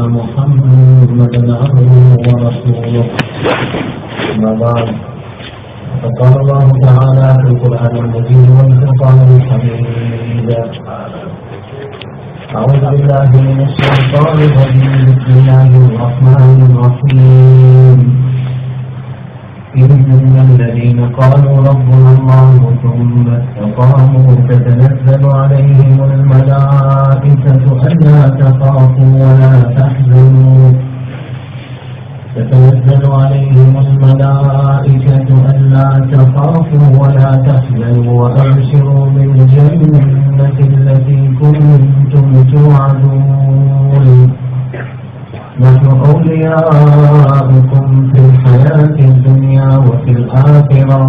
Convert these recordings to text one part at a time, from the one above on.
محمدا عبده ورسوله. أما بعد، فقال الله تعالى في القرآن المجيد والفرقان الحميد: أعوذ بالله من الشيطان الرجيم. بسم الله الرحمن الرحيم. إن الذين قالوا ربنا الله ثم استقاموا تتنزل عليهم الملائكة ألا تخافوا ولا تحزنوا ألا تخافوا ولا تحزنوا وأبشروا بالجنة التي كنتم توعدون. نحن أولياؤكم في الحياة الدنيا وفي الآخرة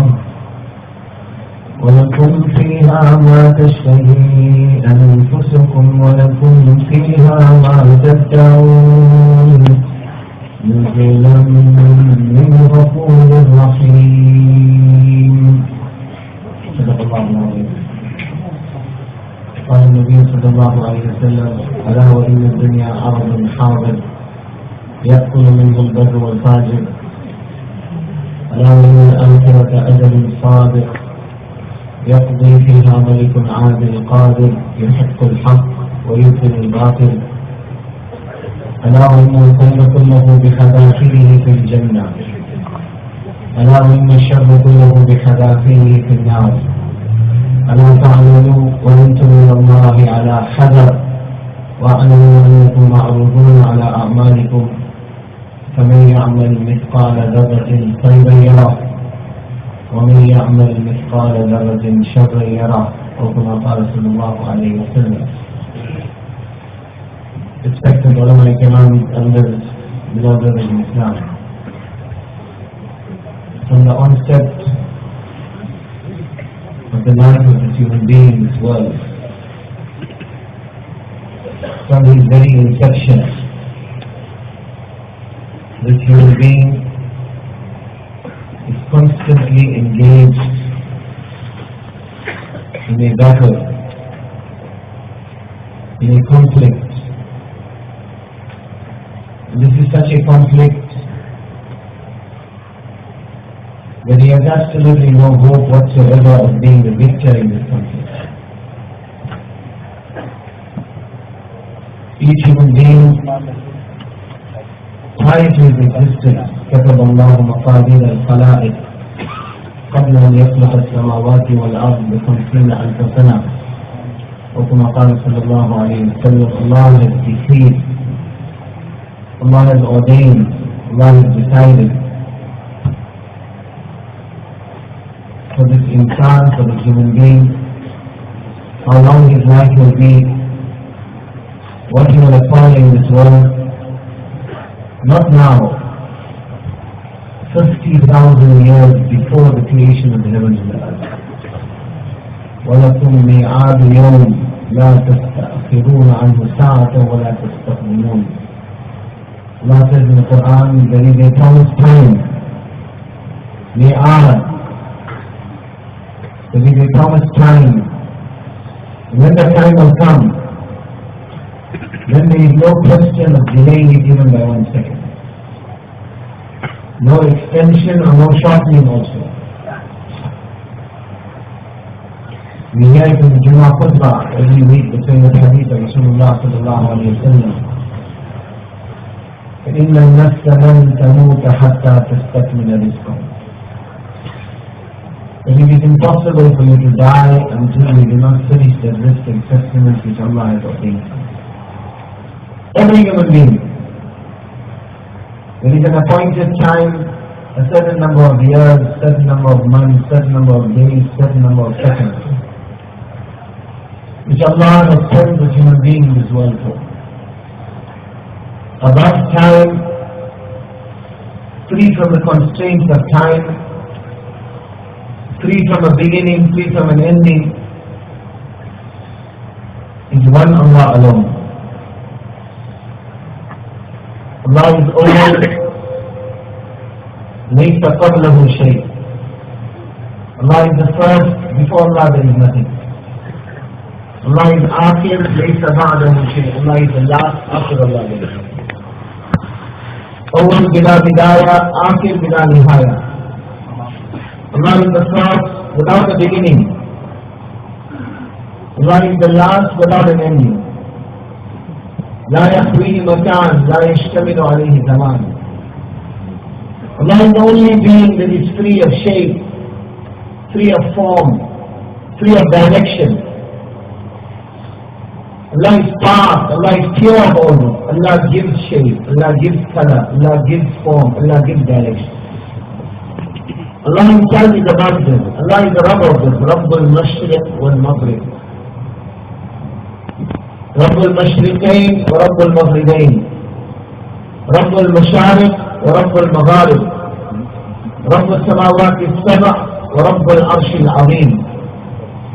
ولكم فيها ما تشتهي أنفسكم ولكم فيها ما تدعون نزلا من غفور رحيم. صدق الله العظيم. قال النبي صلى الله عليه وسلم: ألا وإن الدنيا أرض حاضر يأكل منه البر والفاجر، ألا وإن الآخرة أجل صادق يقضي فيها ملك عادل قادر يحق الحق ويبطل الباطل، ألا وإن الخير كله بخدافره في الجنة، ألا وإن الشر كله بخدافره في النار، ألا تعلموا وأنتم من الله على حذر، واعلموا أنكم معروضون على أعمالكم، فمن يعمل مثقال ذرة خيرا يره ومن يعمل مثقال ذرة شرا يره، أو كما قال صلى الله عليه وسلم. Respected ulama, economic elders, beloved in Islam, from the onset of the life of this human being in this world, from his very inception, this human being is constantly engaged in a battle, in a conflict. And this is such a conflict that he has absolutely no hope whatsoever of being the victor in this conflict. Each human being, prior to his existence, كتب الله مقادير الخلائق قبل أن يخلق السماوات والأرض ب50,000 سنة، وكما قال صلى الله عليه وسلم: Allah has decreed, Allah has ordained, Allah has decided for this insan, for this human being, how long his life will be, what he will acquire in this world. Not now, 50,000 years before the creation of the heavens and the earth. وَلَكُمْ مِيعَادُ يَوْمٍ لَا تَسْتَأْخِرُونَ عَنْهُ سَاعَةً وَلَا تَسْتَقْدِمُونَ. Allah says in the Quran, there is a promised time, mi'ad. There is a promised time. When the time will come, then there is no question of delaying it even by 1 second. No extension or no shortening also. We hear it in the Jummah khutbah every week between the hadith of Rasulullah sallallahu alayhi wa sallam. فَإِنَّ النَّفْسَ لَن تَمُوتَ حَتَّى تَسْتَكْمِلَ رِزْقَهُ. But it is impossible for you to die until you do not finish the rizq and sustenance which Allah has ordained. Every human being, there is an appointed time, a certain number of years, certain number of months, certain number of days, certain number of seconds, which Allah has sent this human being in this world for. Above time, free from the constraints of time, free from a beginning, free from an ending, is one Allah alone. Allah is old, ليس قبله شيء. Allah is the first, before Allah there is nothing. Allah is آخر, ليس بعده شيء. Allah is the last, after Allah there is nothing. أول بلا بداية آخر بلا نهاية. Allah is the first without a beginning. Allah is the last without an ending. لا يخويه مكان لا يشتمل عليه زمان. Allah is the only being that is free of shape, free of form, free of direction. Allah is past, Allah is pure of all this. Allah gives shape, Allah gives color, Allah gives form, Allah gives direction. Allah himself is above this. Allah is the Rabb of this. Rabb al-Mashriq wal-Maghrib. Rabb al-Mashriqayn wa Rabb al-Maghribayn. Rabb al-Mashariq wa Rabb al-Magharib. Rabb al-Samawat al-Sab'a wa Rabb al-Arsh al-Azim.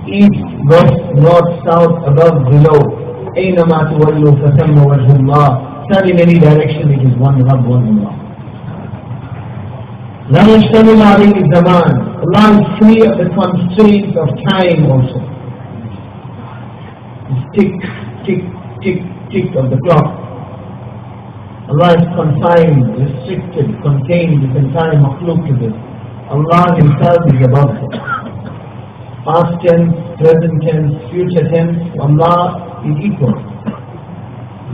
East, west, north, south, above, below. أينما تولوا فثم وجه الله. Not in any direction, it is one Rabb, one Allah. لا يشتمل عليه الزمان. Allah is free of the constraints of time also. It's tick, tick, tick, tick of the clock. Allah is confined, restricted, contained, this entire makhluk to this. Allah himself is above it. Past tense, present tense, future tense, Allah is equal.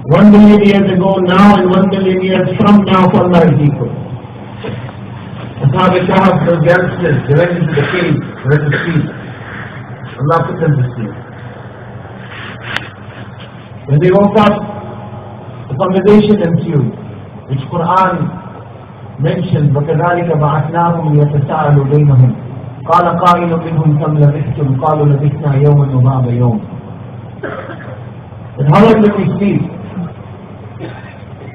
1 million years ago, now, and 1 million years from now, Allah is equal. Ashab al-Kahf, those youngsters, they went into the cave, they went to sleep. Allah put them to sleep. When they woke up, the conversation ensued, which Quran mentioned, وَكَذَلِكَ بَعَثْنَاهُمْ لِيَتَسَاءَلُوا بَيْنَهُمْ قَالَ قَائِلٌ مِّنْهُمْ كَمْ لَبِثْتُمْ قَالُوا لَبِثْنَا يَوْمًا وَبَعْضَ يَوْمٍ. But how long did we sleep?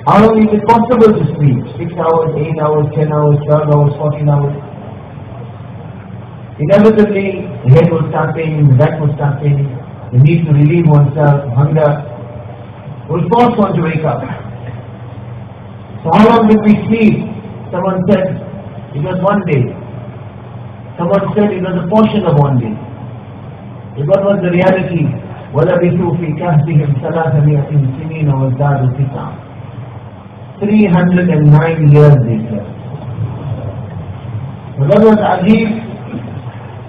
How long is it possible to sleep? 6 hours, 8 hours, 10 hours, 12 hours, 14 hours? Inevitably, the head will start paining, the back will start paining, the need to relieve oneself, hunger will force one to wake up. So how long did we sleep? Someone said it was 1 day. Someone said it was a portion of 1 day. But what was the reality? وَلَبِثُوا فِي كَهْفِهِمْ 300 سِنِينَ وَازْدَادُوا تِسْعًا. 309 years they slept. But what was Ajib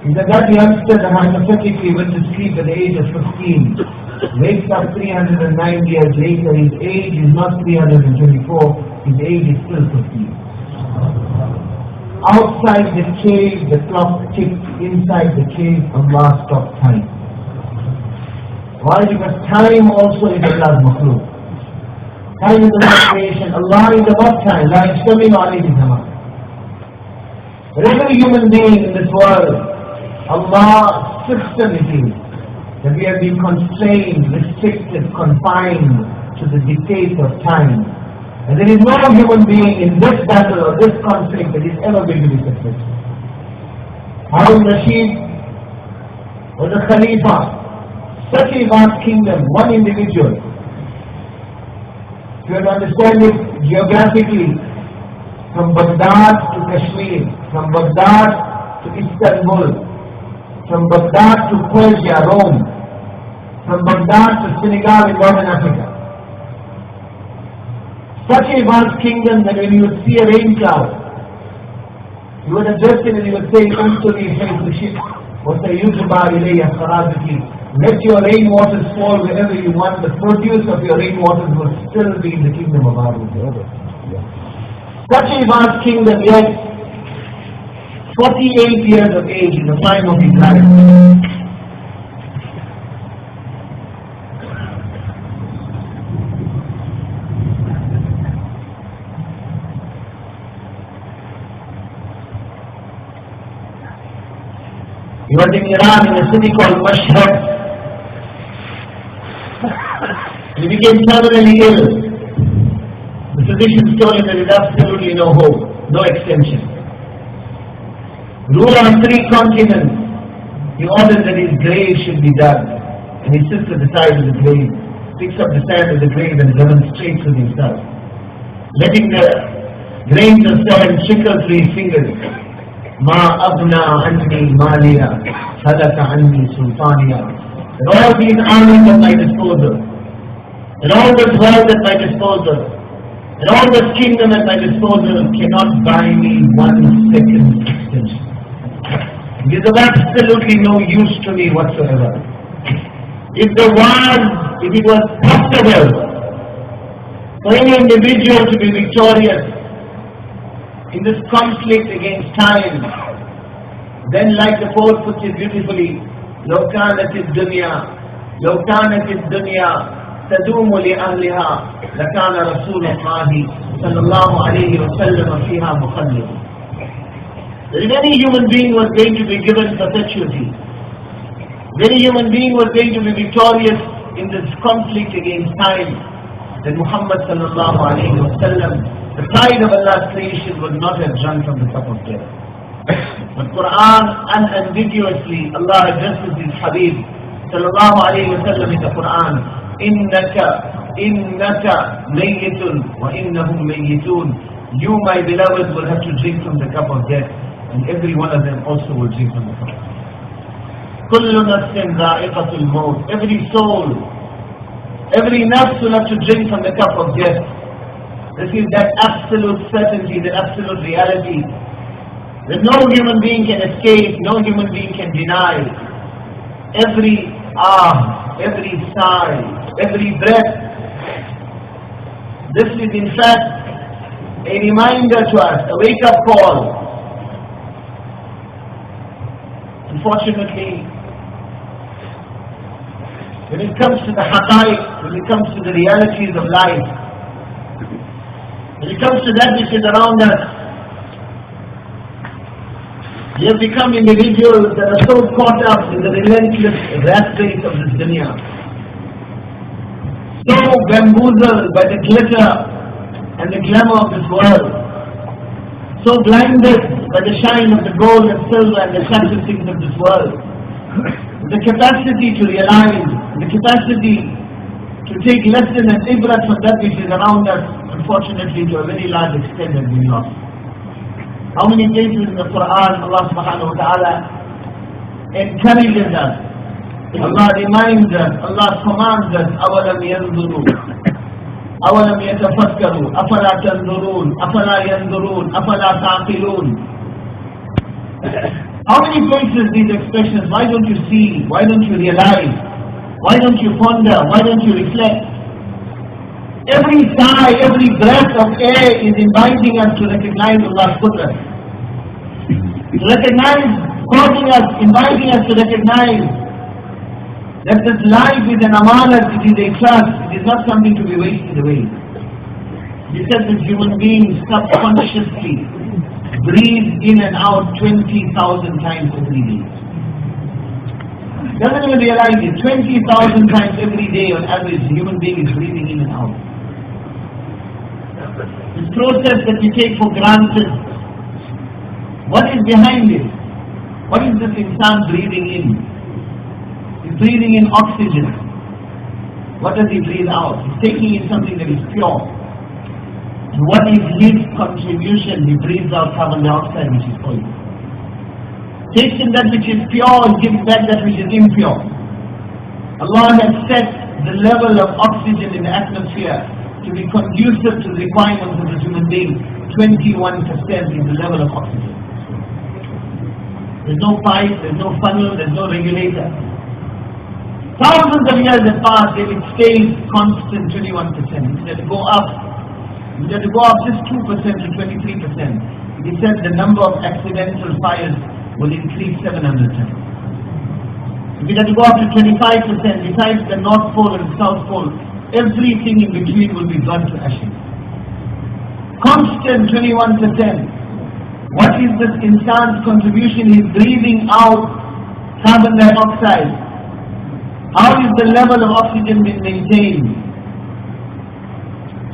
is that youngster that hypothetically went to sleep at the age of 15 wakes up 309 years later. His age is not 324, his age is still 15. Outside the cave, the clock ticked. Inside the cave, Allah stopped time. Why? Because time also is Allah's makhluk. Time is Allah's creation. Allah is above time. La yashtamil alayhi zaman. But every human being in this world, Allah's system it is that we have been constrained, restricted, confined to the dictates of time. And there is no human being in this battle or this conflict that is ever going to be successful. Harun Rashid was a Khalifa, such a vast kingdom, one individual. If you have to understand it geographically, from Baghdad to Kashmir, from Baghdad to Istanbul, from Baghdad to Persia, Rome, from Baghdad to Senegal in Northern Africa. Such a vast kingdom that when you would see a rain cloud, you would address it and you would say, let your rain waters fall wherever you want. The produce of your rain waters will still be in the kingdom of Allah. Such a vast kingdom, yet 48 years of age in the prime of his life. He was in Iran in a city called Mashhad. He became terminally ill. The physicians told him there is absolutely no hope, no extension. Ruler of 3 continents, he ordered that his grave should be dug. And he sits at the side of the grave, picks up the sand of the grave and demonstrates with himself, letting the grains of sand trickle through his fingers. Ma abna anni maliya, halaka anni sultaniya. And all these armies at my disposal, and all this wealth at my disposal, And all this kingdom at my disposal cannot buy me 1 second extension. It is of absolutely no use to me whatsoever. If it was possible for any individual to be victorious in this conflict against time, then like the poet puts it beautifully, لو كانت الدنيا تدوم لأهلها لكان رسول الله صلى الله عليه وسلم فيها مخلد. If any human being was going to be given perpetuity, if any human being was going to be victorious in this conflict against time, then Muhammad sallallahu alayhi wa sallam, the pride of Allah's creation, would not have drunk from the cup of death. But Quran unambiguously, Allah addresses His Habib sallallahu alayhi wa sallam in the Quran, innaka mayyitun wa innahum mayyitun. You, my beloved, will have to drink from the cup of death, and every one of them also will drink from the cup. Kullu nafsin dha'iqatul maut. Every soul, every nafs will have to drink from the cup of death. This is that absolute certainty, that absolute reality that no human being can escape, no human being can deny. Every ah, every sigh, every breath. This is in fact a reminder to us, a wake-up call. Unfortunately, when it comes to the haqaiq, when it comes to the realities of life, when it comes to that which is around us, we have become individuals that are so caught up in the relentless rat race of this dunya, so bamboozled by the glitter and the glamour of this world, so blinded by the shine of the gold and silver and the attractive things of this world. The capacity to realize, the capacity to take lesson and ibrat from that which is around us, unfortunately to a very large extent has been lost. How many places in the Quran Allah subhanahu wa ta'ala encourages us, Allah reminds us, Allah commands us, أَوَلَمْ يَنْظُرُوا أَوَلَمْ يَتَفَكَّرُوا أَفَلَا تَنْظُرُونَ أَفَلَا يَنْظُرُونَ أَفَلَا تَعْقِلُونَ. How many places these expressions, why don't you see, why don't you realize, why don't you ponder, why don't you reflect? Every sigh, every breath of air is inviting us to recognize Allah's qudrat. To recognize, causing us, inviting us to recognize that this life is an amanat, it is a trust, it is not something to be wasted away. Because this human being subconsciously breathes in and out 20,000 times every day. Doesn't even realize it. 20,000 times every day on average, the human being is breathing in and out. This process that we take for granted, what is behind it? What is this insan breathing in? He's breathing in oxygen. What does he breathe out? He's taking in something that is pure. And what is his contribution? He breathes out carbon dioxide, which is poison. Takes in that which is pure and gives back that which is impure. Allah has set the level of oxygen in the atmosphere to be conducive to the requirements of the human being. 21% is the level of oxygen. There's no pipe, there's no funnel, there's no regulator. Thousands of years have passed, and it stays constant 21%. It had to go up. It had to go up just 2% to 23%. It said the number of accidental fires will increase 700 times. If it had to go up to 25%, besides the North Pole and South Pole, everything in between will be burnt to ashes. Constant 21%. What is this insan's contribution? He's breathing out carbon dioxide. How is the level of oxygen being maintained?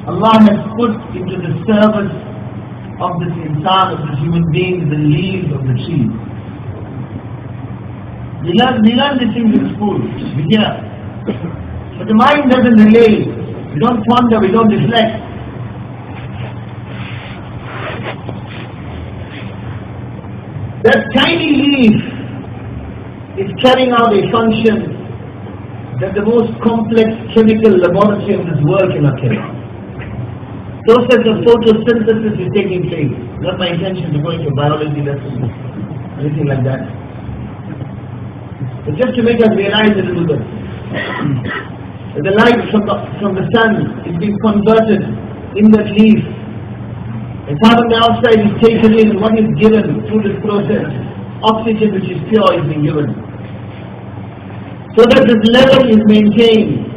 Allah has put into the service of this insan, of this human being, the leaves of the tree. We learn these things in school. We hear. But the mind doesn't relate. We don't ponder, we don't reflect. That tiny leaf is carrying out a function that the most complex chemical laboratory of this world cannot carry out. process of photosynthesis is taking place. Not my intention to go into biology lessons, anything like that. But just to make us realize a little bit that the light from the sun is being converted in that leaf. And carbon dioxide is taken in, and what is given through this process? Oxygen, which is pure, is being given. So that this level is maintained.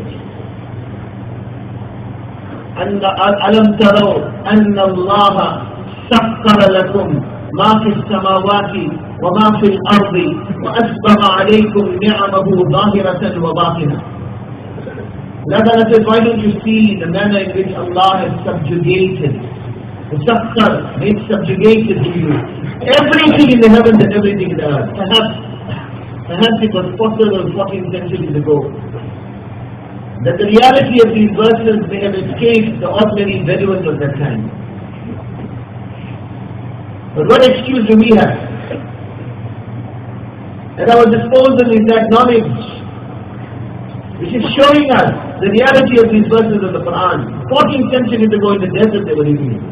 أَلَمْ تَرَوْا أَنَّ اللَّهَ سَخَّرَ لَكُمْ مَا فِي السَّمَاوَاتِ وَمَا فِي الْأَرْضِ وَأَسْبَغَ عَلَيْكُمْ نِعَمَهُ ظَاهِرَةً وَبَاطِنَةً. Allah says, why don't you see the manner in which Allah has subjugated, the sakhar, made subjugated to you everything in the heavens and everything in the earth. Perhaps it was possible 14 centuries ago that the reality of these verses may have escaped the ordinary Bedouins of that time. But what excuse do we have? At our disposal is that knowledge which is showing us the reality of these verses of the Quran. 14 centuries ago in the desert they were living in.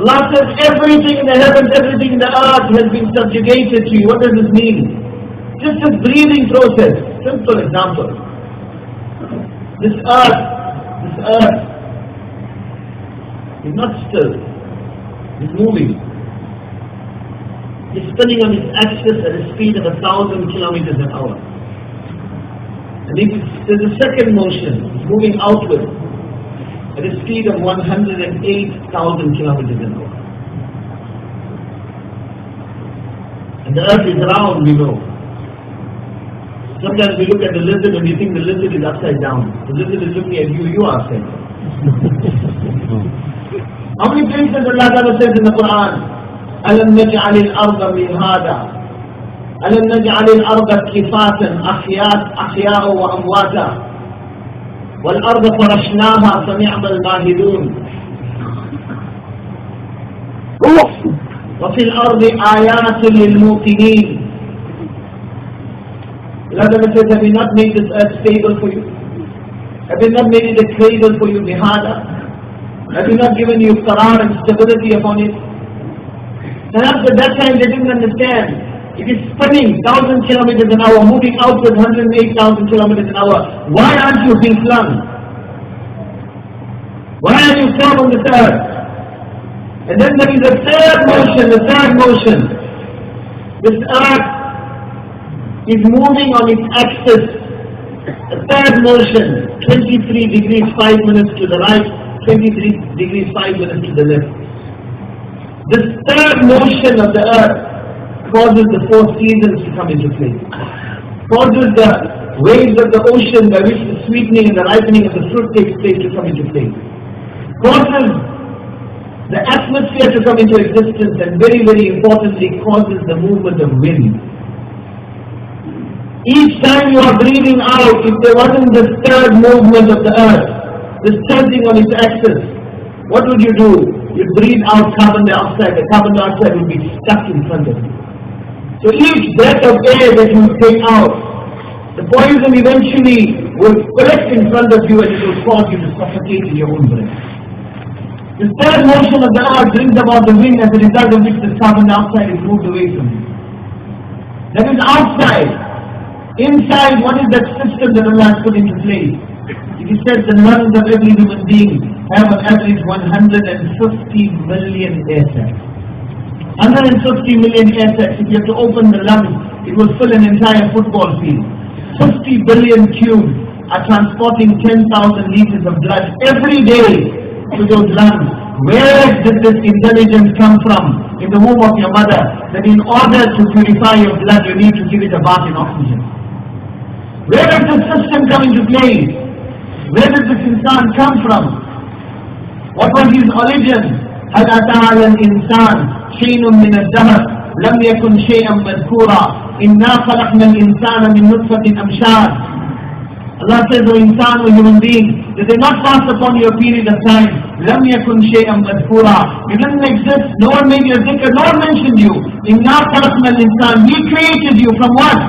Allah says everything in the heavens, everything in the earth has been subjugated to you. What does this mean? Just this breathing process. Simple example. This earth is not still. It's moving. It's spinning on its axis at a speed of 1,000 kilometers an hour. And there's a second motion. It's moving outward at a speed of 108,000 kilometers an hour. And the earth is round, we know. Sometimes we look at the lizard and we think the lizard is upside down. The lizard is looking at you, you are upside down. How many places Allah Ta'ala says in the Quran, أَلَمْ نَجْعَلِ الْأَرْضَ مِهَادًا أَلَمْ نَجْعَلِ الْأَرْضَ كِفَاتًا أَحْيَاءً وَأَمْوَاتًا وَالْأَرْضَ فَرَشْنَاهَا فَنِعْمَ الْمَاهِدُونَ وَفِي الْأَرْضِ آيَاتٌ لِلْمُوقِنِينَ. Allah Ta'ala says, have we not made this earth stable for you? Have we not made it a cradle for you, mihada? Have we not given you qarar and stability upon it? Perhaps at that time they didn't understand. It is spinning 1,000 kilometers an hour, moving outward 108,000 kilometers an hour. Why aren't you being flung? Why are you flung on this earth? And then there is a third motion. This earth is moving on its axis. A third motion, 23 degrees 5 minutes to the right, 23 degrees 5 minutes to the left. This third motion of the earth causes the 4 seasons to come into play. Causes the waves of the ocean by which the sweetening and the ripening of the fruit takes place to come into play. Causes the atmosphere to come into existence, and very, very importantly, causes the movement of wind. Each time you are breathing out, if there wasn't this third movement of the earth, this tilting on its axis, what would you do? You'd breathe out carbon dioxide. The carbon dioxide would be stuck in front of you. So each breath of air that you take out, the poison eventually will collect in front of you and it will cause you to suffocate in your own breath. The third motion of the earth brings about the wind, as a result of which the carbon dioxide is moved away from you. That is outside. Inside, what is that system that Allah has put into place? It is said the lungs of every human being have on average 150 million air sacs. 150 million air sacs. If you have to open the lungs, it will fill an entire football field. 50 billion cubes are transporting 10,000 liters of blood every day to those lungs. Where did this intelligence come from in the womb of your mother, that in order to purify your blood you need to give it a bath in oxygen? Where does this system come into play? Where does this insan come from? What was his origin? هل أتى على الإنسان شيء من الدهر لم يكن شيئا مذكورا إنا خلقنا الإنسان من نطفة أمشاج. Allah says, O insan, O human being, did they not pass upon you a period of time? لم يكن شيئا مذكورا. You didn't exist. No one made you a dhikr. No one mentioned you. إنا خلقنا الإنسان. We created you from what?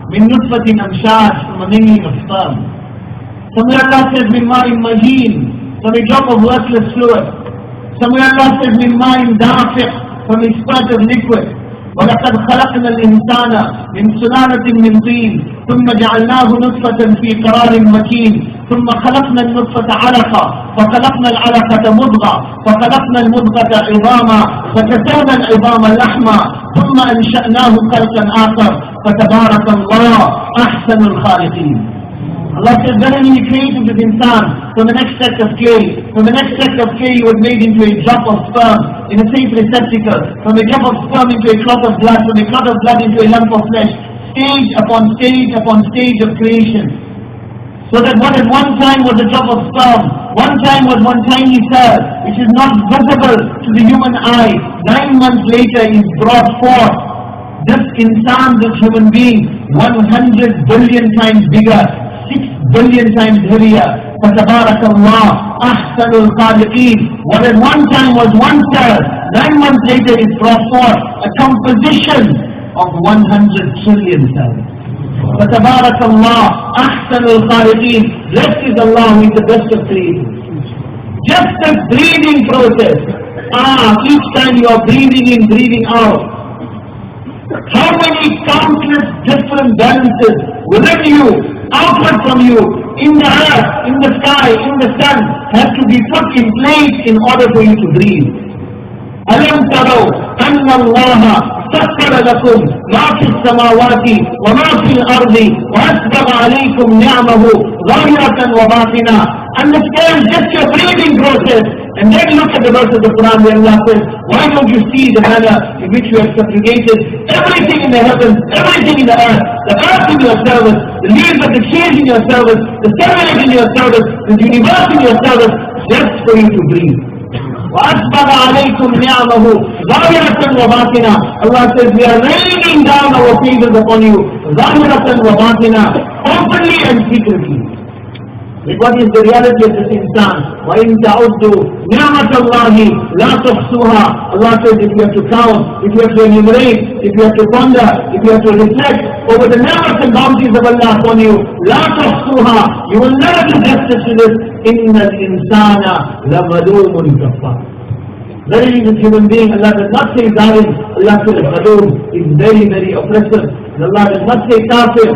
من نطفة أمشاج, from a mingling of sperm. Somewhere Allah says, من ماء مهين. from a drop of worthless fluid. Somewhere Allah says, min ma'in dafiq, from a spurt of liquid. وَلَقَدْ خَلَقْنَا الْإِنسَانَ مِنْ سُلَالَةٍ مِنْ طِينٍ ثُمَّ جَعَلْنَاهُ نُطْفَةً فِي قَرَارٍ مَكِينٍ ثُمَّ خَلَقْنَا النُّطْفَةَ عَلَقَةً فَخَلَقْنَا الْعَلَقَةَ مُضْغَةً فَخَلَقْنَا الْمُضْغَةَ عِظَامًا فَكَسَوْنَا الْعِظَامَ لَحْمًا ثُمَّ أَنشَأْنَاهُ خَلْقًا آخَرَ فَتَبَارَكَ اللَّهُ أَحْسَنُ الْخَالِقِينَ. Allah says, verily He created this insan from an extract of clay. From an extract of clay He was made into a drop of sperm in a safe receptacle. From a drop of sperm into a clot of blood. From a clot of blood into a lump of flesh. Stage upon stage upon stage of creation. So that what at one time was a drop of sperm, one time was one tiny cell, which is not visible to the human eye, 9 months later is brought forth. This insan, this human being, 100 billion times bigger, 6 billion times heavier. فَتَبَارَكَ اللَّهُ أَحْسَنُ الْخَالِقِينَ. What at one time was one cell, 9 months later is brought forth a composition of 100 trillion cells. فَتَبَارَكَ اللَّهُ أَحْسَنُ الْخَالِقِينَ. Blessed is Allah who is the best of creators. Just the breathing process. Each time you are breathing in, breathing out. How many countless different balances within you, outward from you, in the earth, in the sky, in the sun, have to be put in place in order for you to breathe. أَلَمْ تَرَوْا أَنَّ اللَّهَ سَخَّرَ لَكُمْ مَا فِي السَّمَاوَاتِ وَمَا فِي الْأَرْضِ وَأَسْبَغَ عَلَيْكُمْ نِعْمَهُ ظَاهِرَةً وَبَاطِنًا. Understand just your breathing process. And then look at the verse of the Quran where Allah says, why don't you see the manner in which you have subjugated everything in the heavens, everything in the earth in your service, the leaves of the trees in your service, the sunlight in your service, the universe in your service, just for you to breathe. وَأَسْبَغَ عَلَيْكُمْ نِعْمَهُ ظَاهِرَةً وَبَاطِنًا. Allah says, we are raining down our favors upon you, ظَاهِرَةً وَبَاطِنًا, openly and secretly. But what is the reality of this insan? وَإِن تَعُدُّوا نِعْمَةَ اللَّهِ لَا تُحْصُوهَا. Allah says, if you have to count, if you have to enumerate, if you have to ponder, if you have to reflect over the ni'mas and bounties of Allah upon you, لَا تُحْصُوهَا, you will never do justice to this. إِنَّ الْإِنسَانَ لَظَلُومٌ كَفَّارٌ. Verily this human being, Allah does not say zalim, Allah says zalim is very, very oppressive. And Allah does not say kafir.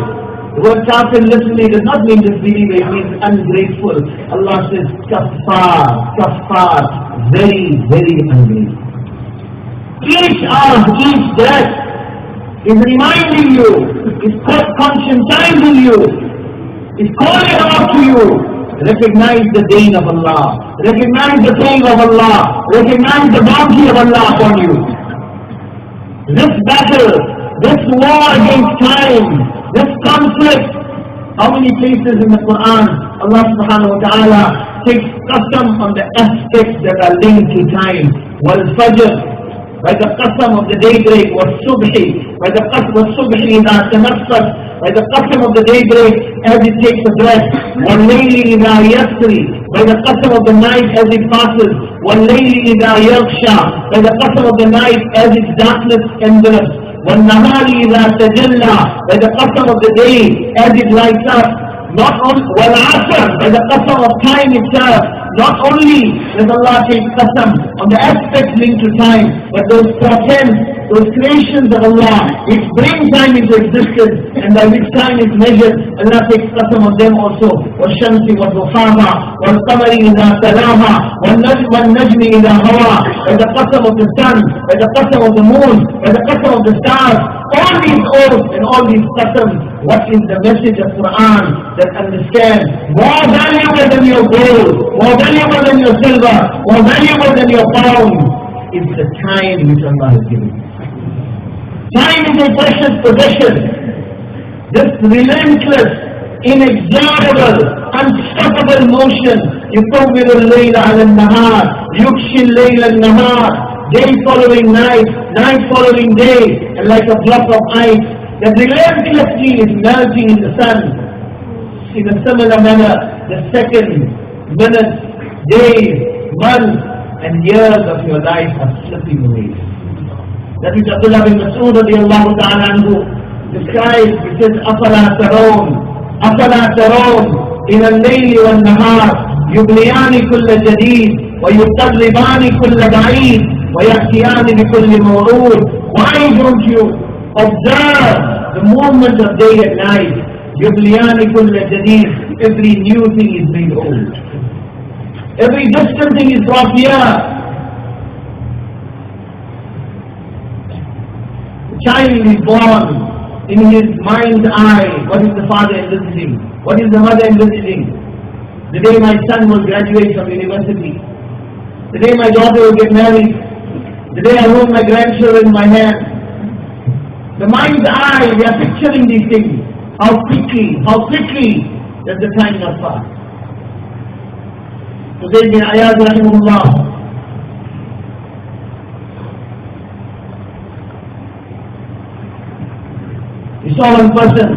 The word kafir literally does not mean disbeliever, it means ungrateful. Allah says kafar, very, very ungrateful. Each hour, each breath is reminding you, is conscientizing you, is calling out to you. Recognize the deen of Allah, recognize the pain of Allah, recognize the bounty of Allah upon you. This battle, this war against time, this conflict, how many places in the Quran Allah subhanahu wa ta'ala takes qasam on the aspects that are linked to time. Wal fajr, by the qasam of the daybreak, was subhi, by the qasam of subhi idha tanaffas, by the qasam of the daybreak as it takes a breath. Wal layli idha yasri, by the qasam of the night as it passes. Wal layli idha yaghsha, by the qasam of the night as its darkness envelops. وَالنَّهَارِ إِذَا تَجَلَّى, by the qasam of the day as it lights up. Not only وَالْعَصْرِ, by the qasam of time itself. Not only does Allah take qasam on the aspects linked to time, but those portents, those creations of Allah which bring time into existence and by which time is measured, Allah takes qasam on them also. وَالشَّمْسِ وَالضُّحَاهَا وَالْقَمَرِ إِذَا تَلَاهَا وَالنَّجْمِ إِذَا هَوَى, by the qasam of the sun, by the qasam of the moon, by the qasam of the stars. All these oaths and all these qasams, what is the message of Quran that understands more valuable than your gold, more valuable than your silver, more valuable than your pound is the time which Allah has given. Time is a precious possession. This relentless, inexorable, unstoppable motion. يُطَوِّلُ اللَّيْلَ عَلَى النَّهَارِ يُغْشِي اللَّيْلَ النَّهَارِ, day following night, night following day, and like a block of ice that relentlessly is melting in the sun. In a similar manner, the seconds, minutes, days, months, and years of your life are slipping away. That is Abdullah bin Mas'ud radiallahu ta'ala anhu describes, he says, أَفَلَا تَرَوْنَ إِلَى اللَّيْلِ وَالنَّهَارِ يبليان كل جديد ويقربان كل بعيد ويأتيان بكل موعود. Why don't you observe the movement of day and night? يبليان كل جديد. Every new thing is made old. Every distant thing is brought here. The child is born. In his mind's eye, what is the father envisaging? What is the mother envisaging? The day my son will graduate from university. The day my daughter will get married. The day I hold my grandchildren in my hand. The mind's eye, we are picturing these things. How quickly does the time not pass. So Zayd bin Ayad rahimahullah, he saw one person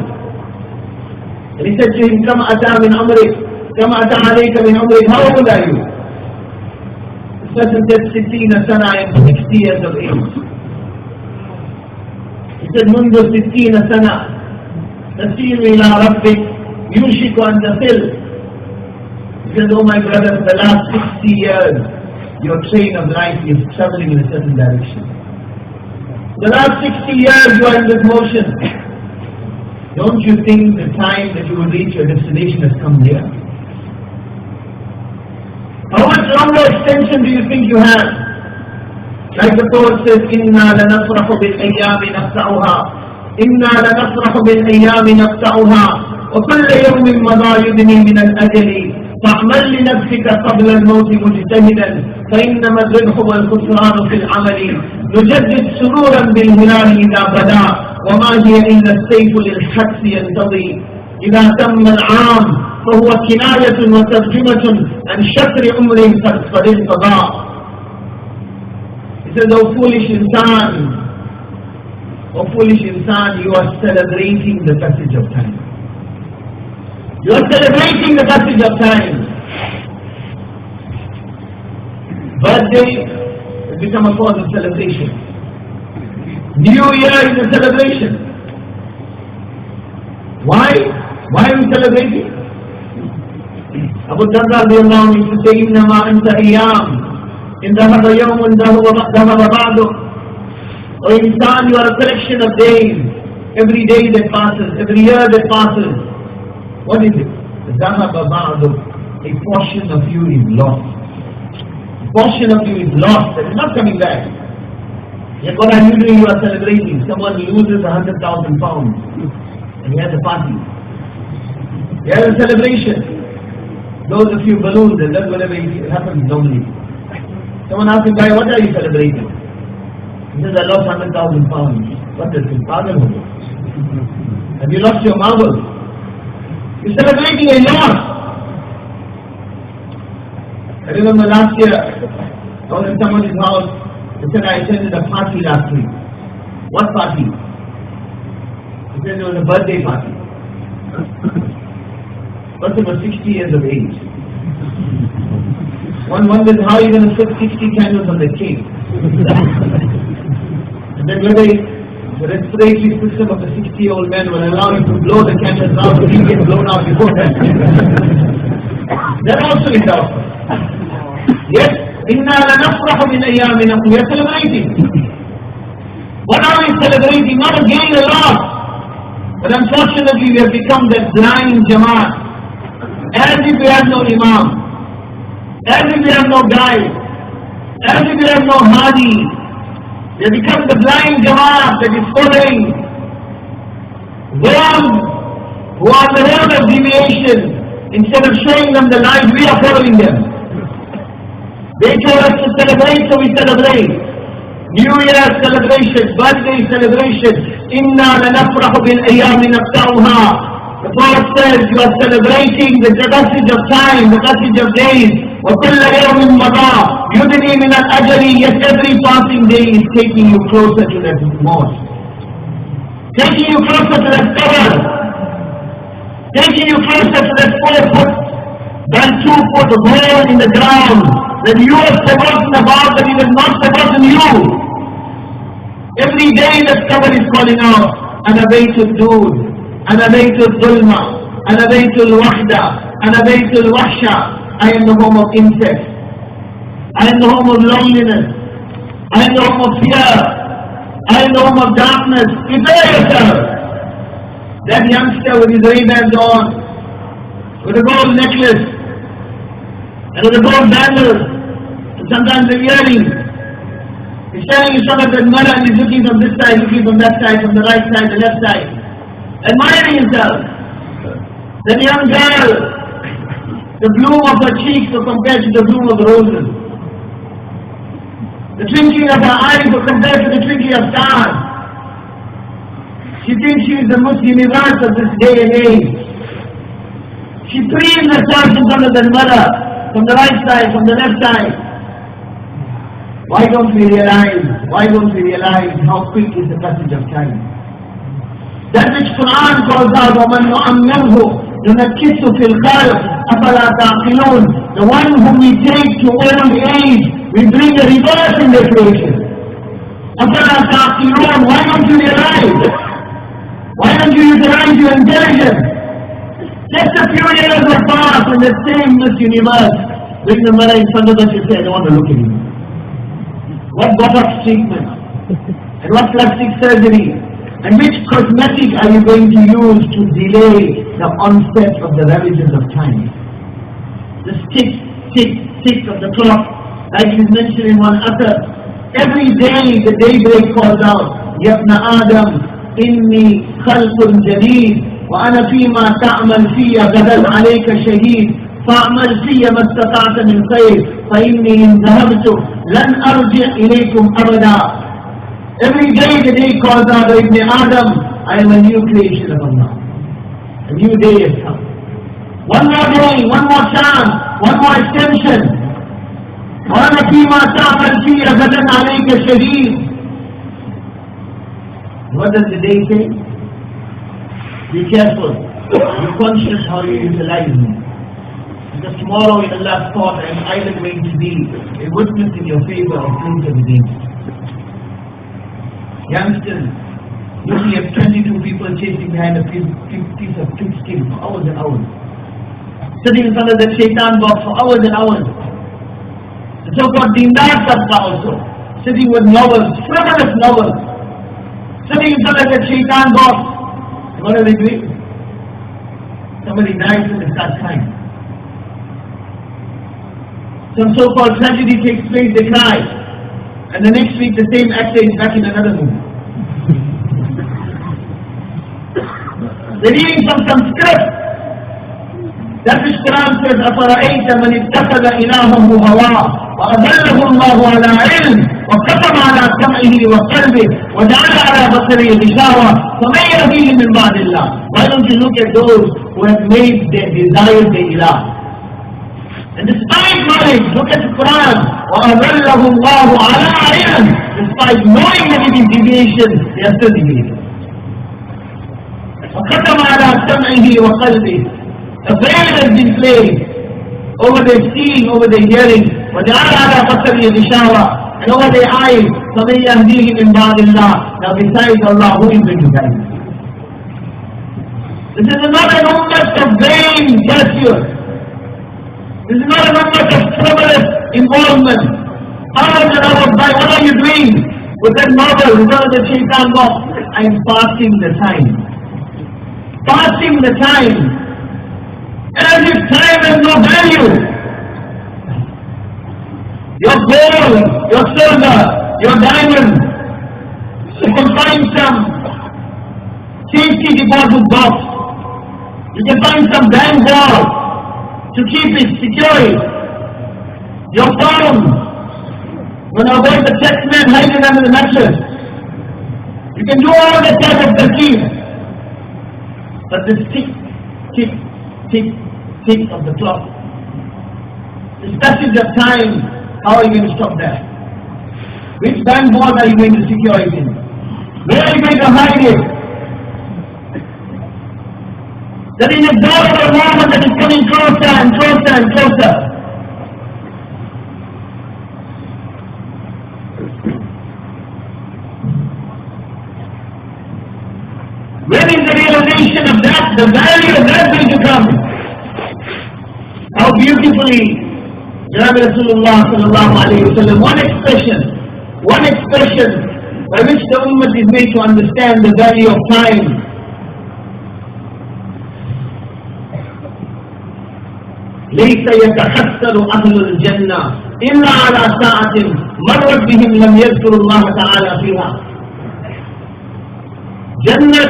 and he said to him, Kam ata min amrik, Kam ata alayka min amrik, how old are you? This person said, 60 sana, I am 60 years of age. He said, Mundu 60 sana, Nasiru ila rabbik, yushiku an tasil. He said, oh my brother, for the last 60 years, your train of life is traveling in a certain direction. The last 60 years you are in this motion. Don't you think the time that you will reach your destination has come near? How much longer extension do you think you have? Like the poet says, Inna lanafrahu bil ayyami naqta'uha. Inna lanafrahu bil ayyami naqta'uha. Wa kulla yawmin madha yudni min al-ajali. فاعمل لنفسك قبل الموت مجتهدا فإنما الربح والخسران في العمل. نجدد سرورا بالهلال إذا بدا وما هي إلا السيف للحبس ينتضي. إذا تم العام فهو كناية وترجمة عن شكر عمر قد انقضى. He says, oh foolish insan, you are celebrating the passage of time. You are celebrating the passage of time. Birthday has become a cause of celebration. New Year is a celebration. Why? Why are we celebrating? Abu Darda used to say, Innama anta ayyam. In dhahaba yawmun dhahaba ba'du. O insan, you are a collection of days. Every day that passes, every year that passes. What is it? Dhahaba ba'du. A portion of you is lost. A portion of you is lost. It is not coming back. Yet what are you doing? You are celebrating. Someone loses 100,000 pounds and he has a party. He has a celebration. Those a few balloons and that's whatever happens normally. Someone asks him, guy, what are you celebrating? He says, I lost 100,000 pounds. What does it bother you? Have you lost your marbles? You're celebrating a loss. I remember last year, I was in someone's house. He said, I attended a party last week. What party? He said, it was a birthday party. Person was 60 years of age. One wonders how you're going to put 60 candles on the cake. And then whether the respiratory system of the 60-year-old man will allow you to blow the candles out so he gets blown out before that. That also is out. Yes, Inna lanafrahu min ayyamina. We are celebrating. What are we celebrating? Not a gain, a loss. But unfortunately we have become that blind Jamaat. As if we have no Imam. As if we have no guide. As if we have no Hadi. We have become the blind Jamaat that is following those who are the road of deviation. Instead of showing them the light, we are following them. They told us to celebrate, so we celebrate. New Year celebration, birthday celebration. Inna lanafrahu bil ayyami naqta'uha. The Prophet says you are celebrating the passage of time, the passage of days. وَكُلَّ يَوْمٍ مَضَى يُدْنِي مِنَ الْأَجَلِ. Yes, every passing day is taking you closer to that mosque. Taking you closer to that cover. Taking you closer to that 4 foot than 2 foot hole in the ground that you have forgotten about, that it has not forgotten you. Every day that cover is calling out, أَنَبَيْتُ الدُّودِ أَنَبَيْتُ الظُّلْمَ أَنَبَيْتُ الْوَحْدَ أَنَبَيْتُ الْوَحْشَ I am the home of incest. I am the home of loneliness. I am the home of fear. I am the home of darkness. Prepare yourself. That youngster with his Ray-Bans on, with a gold necklace, and with a gold bangle, and sometimes a earring, he's standing in front of that mirror and he's looking from this side, looking from that side, from the right side, the left side, admiring himself. That young girl, the bloom of her cheeks were compared to the bloom of the roses. The twinkling of her eyes were compared to the twinkling of stars. She thinks she is the most universe of this day and age. She preens herself in front of the mirror, from the right side, from the left side. Why don't we realize how quick is the passage of time? That which Quran calls out, وَمَنْ نُعَمِّرْهُ نُنَكِّسُ فِي الْخَلْقِ أَفَلَا تَعْقِلُونَ. The one whom we take to old age, we bring a reverse in their creation. أَفَلَا تَعْقِلُونَ. Why don't you realize? Why don't you utilize your intelligence? Just a few years have passed in the same Miss Universe. Bring the mirror in front of us, you say, I don't want to look at you. What botox treatment? And what plastic surgery? And which cosmetic are you going to use to delay the onset of the ravages of time? The tick, tick, tick of the clock, like is mentioned in one other. Every day the daybreak calls out, Yabna Adam, inni khalqun jadid, wa ana fima ta'amal fiya gadal alayka shaheed, fa'amal fiya mastata'ta min khayr, fa inni in zahabtu, lan arji' ilaykum abada. Every day the day calls out, Ibn Adam, I am a new creation of Allah. A new day has come. One more day, one more chance, one more extension. وَأَنَا فِيمَا تَعْمَلْ فِي غَدًا عَلَيْكَ شَهِيدٌ. What does the day say? Be careful. Be conscious how you utilize me. Because tomorrow in Allah's thought I am either going to be a witness in your favor or proof against. Youngsters, looking at 22 people chasing behind a piece of pig skin for hours and hours. Sitting in front of the shaitan box for hours and hours. The so-called Dindar Sabta also. Sitting with novels, frivolous novels. Sitting in front of the shaitan box. What are they doing? Somebody dies and they start crying. Some so-called tragedy takes place, they cry. And the next week the same actor is back in another movie. They're reading from some script. That which Quran says, أَفَرَأَيْتَ مَنِ اتَّخَذَ إِلَهَهُ هَوَاهُ وَأَضَلَّهُ اللَّهُ عَلَى عِلْمٍ وَخَتَمَ عَلَى سَمْعِهِ وَقَلْبِهِ وَجَعَلَ عَلَى بَصَرِهِ غِشَاوَةً فَمَنْ يَهْدِيهِ مِنْ بَعْدِ اللَّهِ. Why don't you look at those who have made their desires their ilah? And despite knowledge, look at the Quran. وَأَضَلَّهُ اللَّهُ عَلَى عِلْمٍ. Despite knowing that it is deviation, they are still deviating. وَخَتَمَ عَلَى سَمْعِهِ وَقَلْبِهِ. A veil has been placed over their seeing, over their hearing. وَجَعَلَ عَلَى بَصَرِهِ غِشَاوَةً. And over their eyes. فَمَنْ يَهْدِيهِ مِنْ بَعْدِ اللَّهِ. Now besides Allah, who is going to guide them? This is not an ummah of vain gestures. This is not an ummah of frivolous involvement. Hours and hours by, what are you doing with that novel, with the shaitan box? I am passing the time. Passing the time. As if time has no value. Your gold, your silver, your diamond, you can find some safety deposit box. You can find some bank vault to keep it secure. Your phone, when I avoid the text man hiding under the mattress, you can do all that type of tarkeeb. But this tick, tick, tick, tick of the clock, this passage of time, how are you going to stop that? Which bank vault are you going to secure it in? Where are you going to hide it? That is a beautiful moment that is coming closer and closer and closer. When is the realization of that, the value of that going to come? How beautifully Janabi Rasulullah sallallahu alayhi wa sallam, one expression by which the ummah is made to understand the value of time. ليس يتحسر أهل الجنة إلا على ساعة مرت بهم لم يذكروا الله تعالى فيها. Jannah,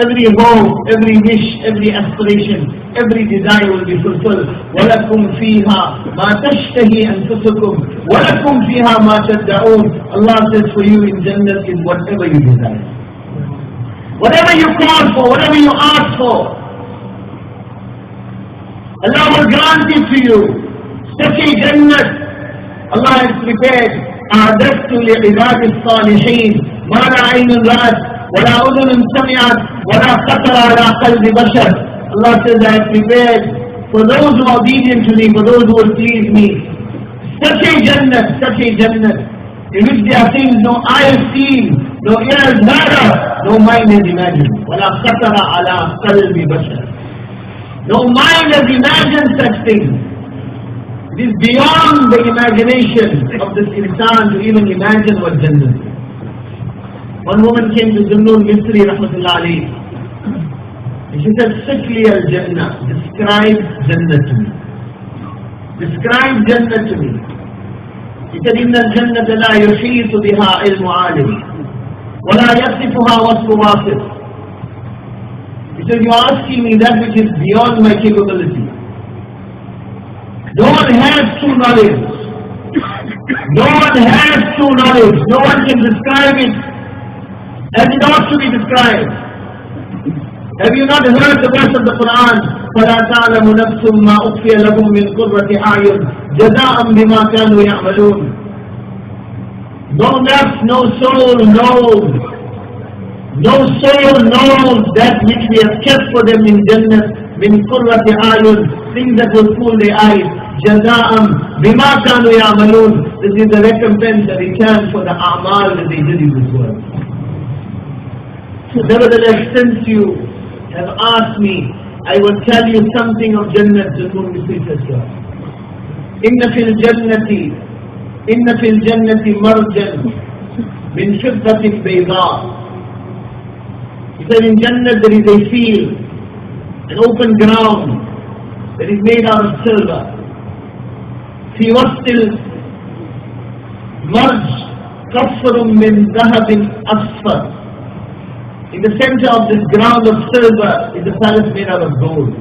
every hope, every wish, every aspiration, every desire will be fulfilled. وَلَكُمْ فِيهَا مَا تَشْتَهِي أَنفُسُكُمْ وَلَكُمْ فِيهَا مَا تَدَّعُونَ. Allah says for you in Jannah is whatever you desire. Whatever you call for, whatever you ask for, Allah will grant it to you. Such a Jannah Allah has prepared. أعددت لعباد الصالحين ما لا عين رأت ولا أذن سمعت ولا خطر على قلب بشر. Allah says, I have prepared for those who are obedient to me, for those who will please me, such a Jannah, in which there are things no eye has seen, no ear has heard, no mind has imagined. ولا خطر على قلب بشر. No mind has imagined such things. It is beyond the imagination of this insan to even imagine what Jannah is. One woman came to Zunnun Misri rahmatullah alayhi, and she said, Sikli al-Jannah, describe Jannah to me. Describe Jannah to me. He said, Inna al-Jannata la yushitu biha ilmu alim, wa la yasifuha wasfu wasif. He said, you are asking me that which is beyond my capability. No one has true knowledge. No one has true knowledge. No one can describe it as it ought to be described. Have you not heard the verse of the Quran? فَلَا تَعْلَمُ نَفْسٌ مَا أُخْفِيَ لَهُم مِّن قُرَّةِ أَعْيُنٍ جَزَاءً بِمَا كَانُوا يَعْمَلُونَ. No nafs, no soul knows. No soul knows that which we have kept for them in Jannah, min qurrati ayun, things that will fool their eyes. Jaza'am bima kanu ya'malun. This is the recompense, the return for the a'mal that they did in this world. So nevertheless, since you have asked me, I will tell you something of Jannah. Zunnun Misri says to us, Inna fil jannati marjan min fiddatin bayda. He said in Jannah there is a field, an open ground that is made out of silver. في وسط المرج قصر من ذهب أصفر. In the center of this ground of silver is a palace made out of gold.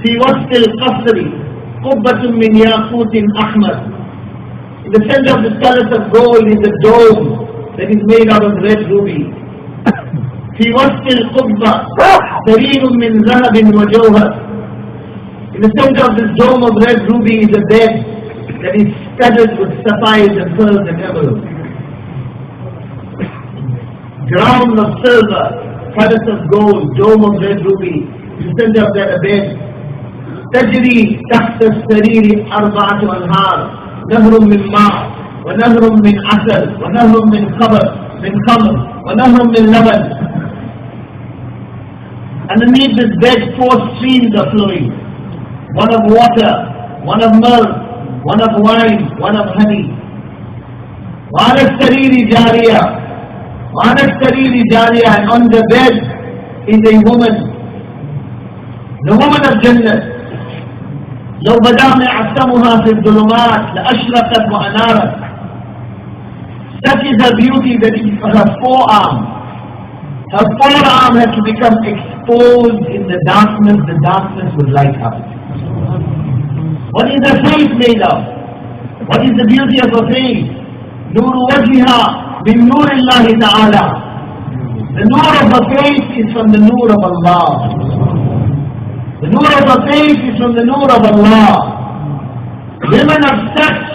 في وسط القصر قبة من ياقوت أحمد. In the center of this palace of gold is a dome that is made out of red ruby. في وسط القبة سرير من ذهب وجوهر. In the center of this dome of red ruby is a bed that is studded with sapphires and pearls and emeralds. Ground of silver, palace of gold, dome of red ruby. In the center of that a bed. تجري تحت السرير 4 أنهار، نهر من ماء ونهر من عسل ونهر من خمر ونهر من لبن. Underneath this bed 4 streams are flowing. One of water, one of milk, one of wine, one of honey. وعلى السرير جارية. And on the bed is a woman. The woman of Jannah. لو بدا معصمها في الظلمات لأشرقت وأنارت. Such is her beauty that her forearm had to become exposed in the darkness would light up. What is her face made of? What is the beauty of her face? نور وجهها من نور الله تعالى. The nur of her face is from the nur of Allah. The nur of her face is from the nur of Allah. Women of such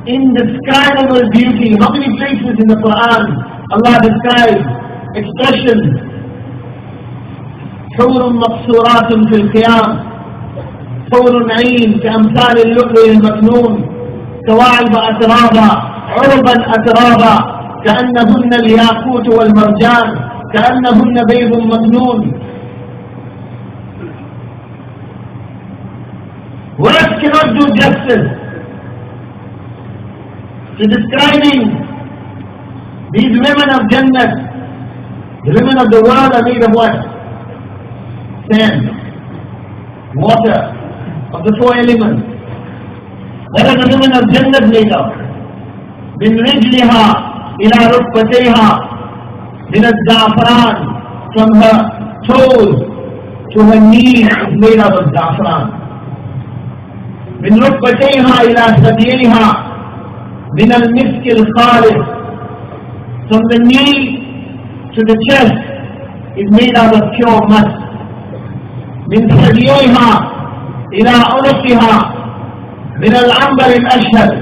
indescribable beauty. How many places in the Quran Allah describes expressions? حور مقصورات في الخيام حور عين كأمثال اللؤلؤ المكنون كواعب أترابا عربا أترابا كأنهن الياقوت والمرجان كأنهن بيض مكنون. cannot do justice to describing these women of Jannah. The women of the world are made of what? Sand, water, of the four elements. What are the women of Jannah made of? من رجلها إلى ركبتيها من الزعفران. From her toes to her knees is made out of za'afran. من ركبتيها إلى ثدييها من المسك الخالص. From the knee to the chest is made out of pure musk. من ثدييها إلى عنقها من العنبر الأشهر.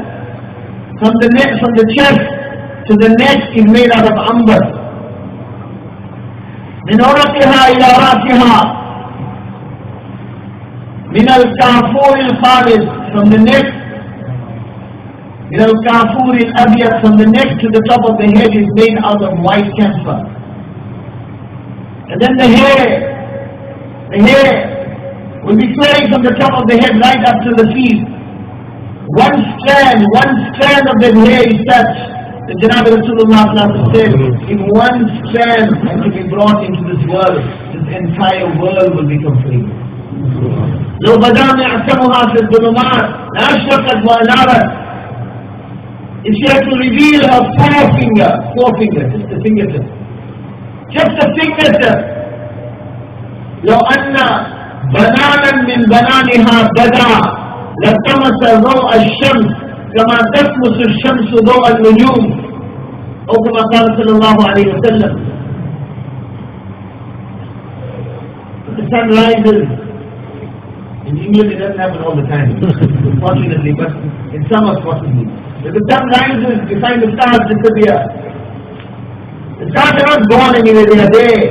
From the chest to the neck is made out of amber. من عنقها إلى رأسها من الكافور الخالص. From the neck من الكافور الأبيض. From the neck to the top of the head is made out of white camphor. And then the hair will be flowing from the top of the head right up to the feet. One strand of that hair is touched. The Janab Rasulullah said, if one strand had to be brought into this world, this entire world will be complete. لو بدا معتمها في الظلمات لأشرقت وأنارت. If she had to reveal her forefinger, just the fingertip, لو أن بنانا من بنانها بدا لطمس ضوء الشمس كما تطمس الشمس ضوء النجوم، أو كما قال صلى الله عليه وسلم. The sun rises. In England it doesn't happen all the time, unfortunately, but in summer possibly. If the sun rises, you find the stars disappear. The stars are not gone anywhere, they are there.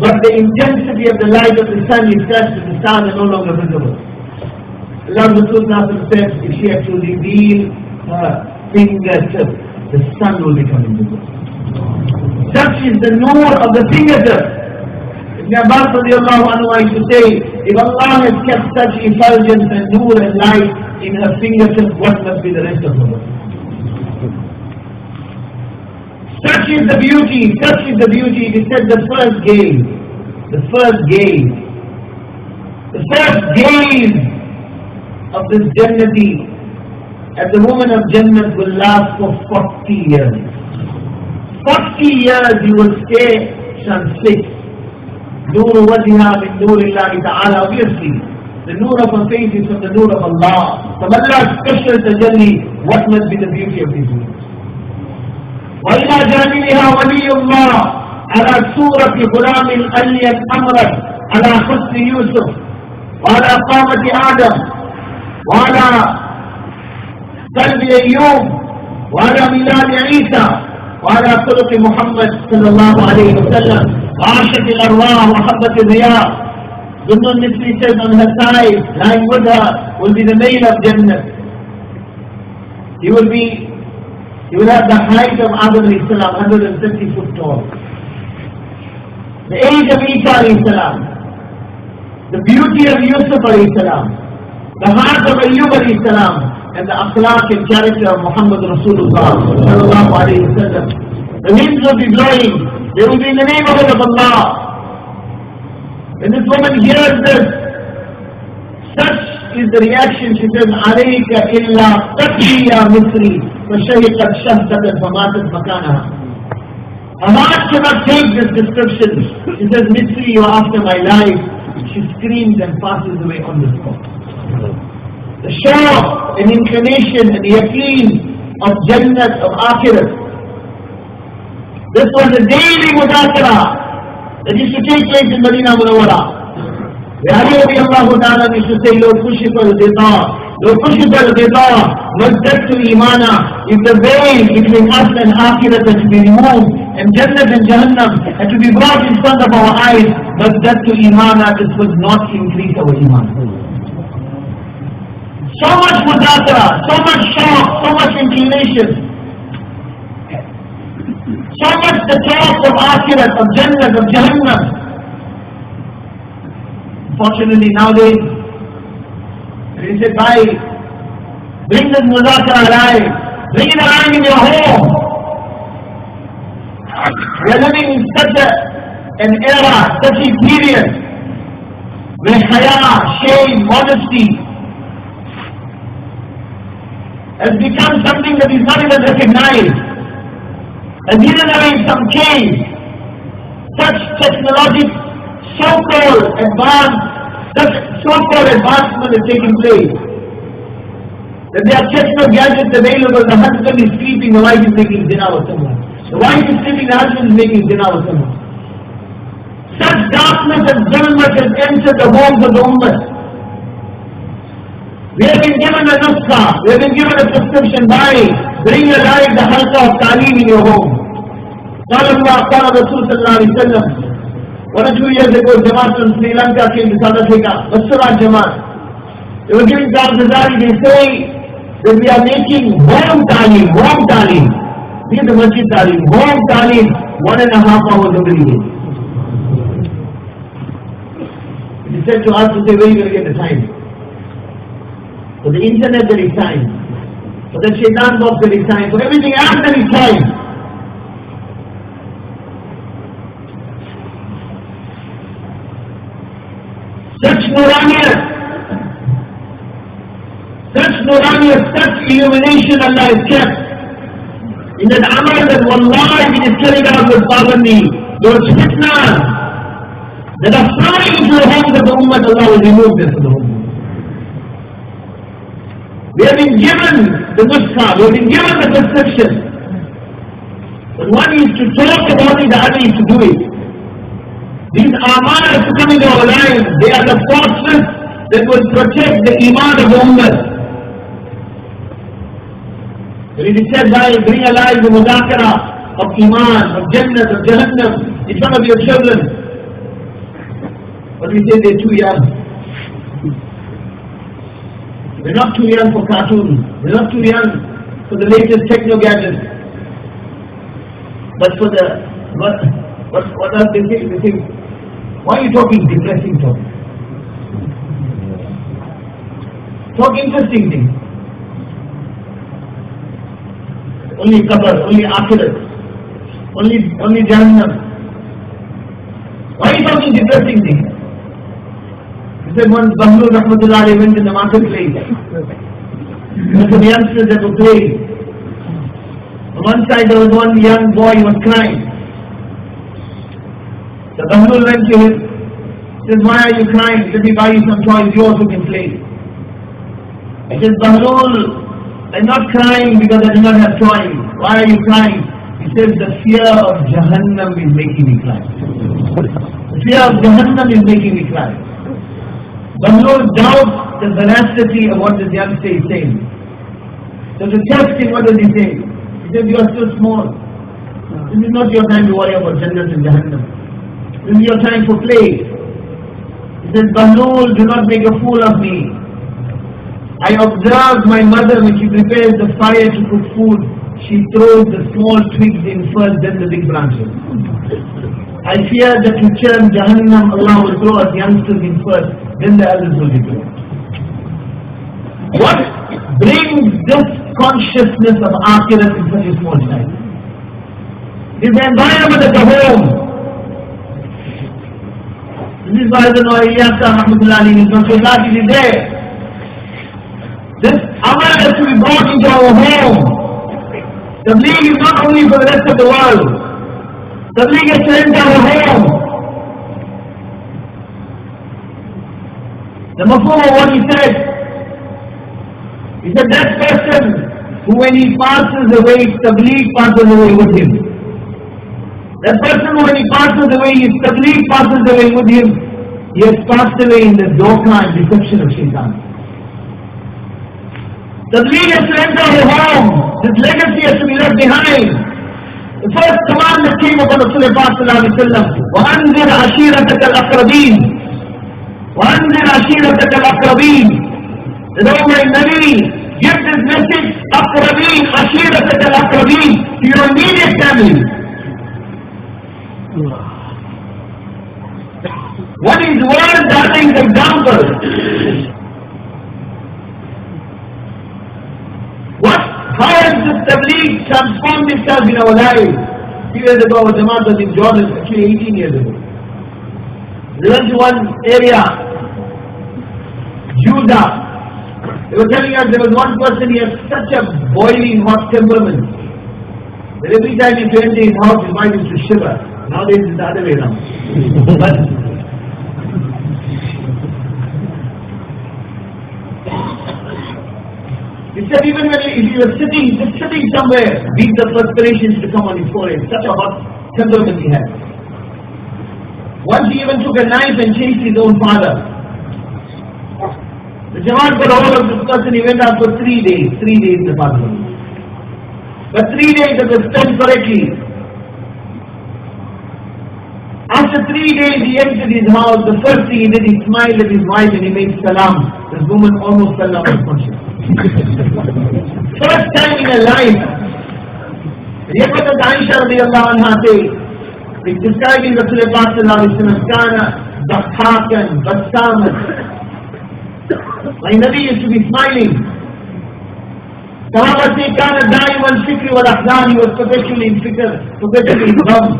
But the intensity of the light of the sun is such that the stars are no longer visible. Allah Rasulullah said, if she had to reveal her fingertip, the sun will become invisible. Such is the noor of the fingertip. Ibn Abbas radiallahu anhu used to say, if Allah has kept such effulgence and noor and light in her fingertip, what must be the rest of her body? Such is the beauty. He said the first gaze of this Jannati at the woman of Jannah will last for 40 years. 40 years you will stay transfixed. Noor wajha min noorillahi ta'ala. Obviously, the noor of her face is from the noor of Allah. From Allah's special tajalli, what must be the beauty of these women? وإلى جانبها ولي الله على صورة غلام أليا أمرا على حسن يوسف وعلى قامة آدم وعلى قلب أيوب وعلى ميلاد عيسى وعلى خلق محمد صلى الله عليه وسلم وعاشت الأرواح وحبت الرياح. Dunnun Misri says on her side, lying with her, will be the male of Jannah. He will have the height of Adam alayhi salam, 150 foot tall. The age of Isa alayhi salam, the beauty of Yusuf alayhi salam, the heart of Ayyub alayhi salam, and the akhlaq and character of Muhammad Rasulullah sallallahu alayhi wa sallam. The winds will be blowing. They will be in the neighborhood of Allah. When this woman hears this, such is the reaction. She says, "عليك إلا تقي يا مصري فشهقت شهقة فماتت مكانها." Her heart cannot take this description. She says, "Misri, you are after my life." She screams and passes away on the spot. The shock and inclination and the yaqeen of Jannah, of Akhirah. This was a daily mudakara that used to take place in Medina Munawwara. Ali radiallahu ta'ala used to say, "Lo kushifa al-ghita, mazdadtu imana." If the veil between us and Akhirah had to be removed, and Jannah and Jahannam had to be brought in front of our eyes, mazdadtu imana, this would not increase our iman. So much mudakara, so much shock, so much inclination, so much the talk of Akhirah, of Jannah, of Jahannam. Fortunately nowadays, He said, bhai, bring this muzakara alive. Bring it alive in your home. We are living in such an era, such a period, where haya, shame, modesty has become something that is not even recognized. And even in some case, such technological so-called advancement is taking place. That there are techno gadgets available, the husband is sleeping, the wife is making dinner with someone. The wife is sleeping, the husband is making dinner with someone. Such darkness and zulmat has entered the homes of the ummah. We have been given a nuskha, we have been given a prescription by bring alive the halqa of ta'aleem in your home. Qala Rasul sallallahu alayhi wa sallam. 1 or 2 years ago, Jamaat from Sri Lanka came to South Africa, Basra Jamaat. They were giving Dargazari, they say that we are making home ta'aleem. We are the masjid ta'aleem, home ta'aleem, 1.5 hours every day. It is said to us to say, where are you going to get the time? For the internet there is time. For the shaitan box there is time. For everything else there is time. Such nuraniyat, such illumination Allah has kept. In that amal that wallahi it is carried out with Babandi, those fitnas that are flying into the homes of the ummah, Allah will remove this from the ummah. We have been given the nuskha, we have been given the prescription. But one is to talk about it, the other is to do it. These ahmad are coming to our lives. They are the forces that will protect the iman of the ummah. When it is said, bring alive the mudakara of iman, of jannah, of jahannam in front of your children. But we say they're too young. We're not too young for cartoons. We're not too young for the latest techno gadgets. But for the, what else they say? They say, why are you talking depressing talk? Talk interesting things. Only qabr, only akhirat, only jahannam. Why are you talking depressing things? He said once Bahlul Rahmatullah went in the marketplace. There were some youngsters that were playing. On one side there was one young boy who was crying. The Bahlul went to him, says, why are you crying? Let me buy you some toys, you also can play. He says, Bahlul, I'm not crying because I do not have toys. Why are you crying? He says, the fear of Jahannam is making me cry. The fear of Jahannam is making me cry. Bahlul doubts the veracity of what this youngster is saying. So to test him, what does he say? He says, you are still small. This is not your time to worry about Jannah and Jahannam. This is your time for play. He says, Bahlul, do not make a fool of me. I observe my mother when she prepares the fire to cook food, she throws the small twigs in first, then the big branches. I fear that to churn Jahannam, Allah will throw us youngsters in first, then the others will be thrown. What brings this consciousness of akhirat in such a small time? It is the environment of the home. This is why the Noiyaka Rahmatullah is not so glad it is there. This amal has to be brought into our home. Tabligh is not only for the rest of the world. Tabligh has to enter our home. The mafhum of what he said that person who when he passes away, Tabligh passes away with him. That person who when he passes away, his Tabligh passes away with him. He has passed away in the doka and deception of shaitan. Tabligh has to enter our home. This legacy has to be left behind. The first command that came upon Rasulullah sallallahu alaihi wasallam, وَأَنذِرْ عَشِيرَتَكَ الْأَقْرَبِينَ وَأَنذِرْ عَشِيرَتَكَ الْأَقْرَبِينَ. That, oh my Nabi, give this message, أَقْرَبِينَ عَشِيرَتَكَ الْأَقْرَبِينَ, to your immediate family. What is word, that is example. How has this tabligh transformed itself in our lives? A few years ago, our Jamaat was in Jordan, actually 18 years ago. We went to one area, Judah. They were telling us there was one person, he has such a boiling hot temperament that every time he came to his house, his mind used to shiver. Nowadays it's the other way around. But he said even when if he was just sitting somewhere, beat the perspiration to come on his forehead. Such a hot temperament he had. Once he even took a knife and chased his own father. The Jamaat got hold of this person, he went out for 3 days. 3 days in the father. But 3 days it was spent correctly. After 3 days he entered his house. The first thing he did, he smiled at his wife and he made salam. This woman almost fell down unconscious. First time in her life. Yet what does Aisha radiallahu anha say? It's describing Rasulullah sallallahu alayhi wa sallam, kana dakhakan, bassaman. My Nabi used to be smiling. Sahaba say, kana da'iman fikri wal ahzan. He was perpetually in fikr, perpetually in gham,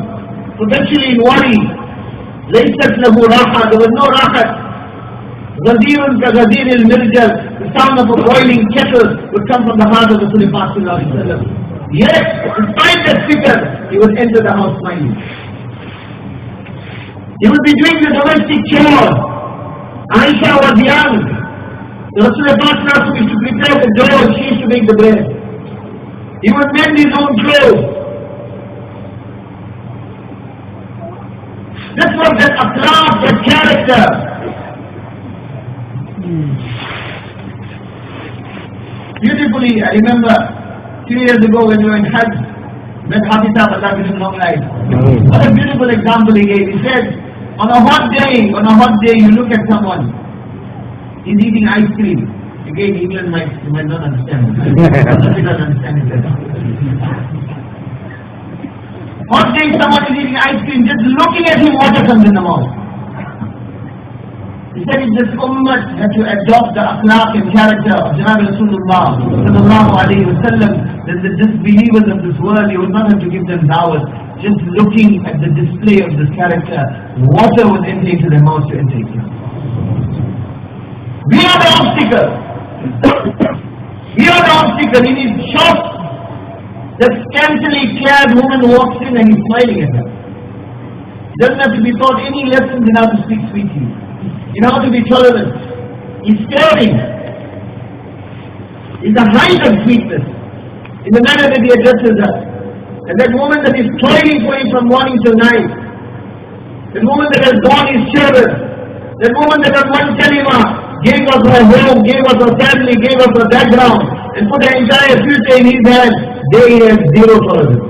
perpetually in worry. Laysat lahu raha. There was no rahat. Ghadirun ka ghadir al-mirjal. The sound of a boiling kettle would come from the heart of Rasulullah sallallahu alayhi wa sallam. Yet, despite that fikr, he would enter the house smiling. He would be doing the domestic chores. Aisha was young. The Rasulullah used to prepare the dough, she used to make the bread. He would mend his own clothes. This was that akhlaq, that character. Beautifully, I remember 2 years ago when we were in Hajj, met Hafiz Allah with him long life. What a beautiful example he gave. He said, on a hot day, you look at someone, he's eating ice cream. Again, England might not understand it. He doesn't understand it better. Hot day, someone is eating ice cream, just looking at him, water comes in the mouth. He said, if this ummah had to adopt the akhlaq and character of Janab Rasulullah sallallahu alayhi wa sallam, then the disbelievers of this world, you would not have to give them dawah. Just looking at the display of this character, water would enter into their mouth to intake him. We are the obstacle. We are the obstacle. In his shop, the scantily clad woman walks in and he's smiling at her. Doesn't have to be taught any lessons in how to speak sweetly, in how to be tolerant. He's staring. It's the height of sweetness in the manner that he addresses her. And that woman that is toiling for him from morning till night, that woman that has borne his children, that woman that has one kalima, gave us her home, gave us her family, gave us her background, and put her entire future in his hands, they have zero tolerance.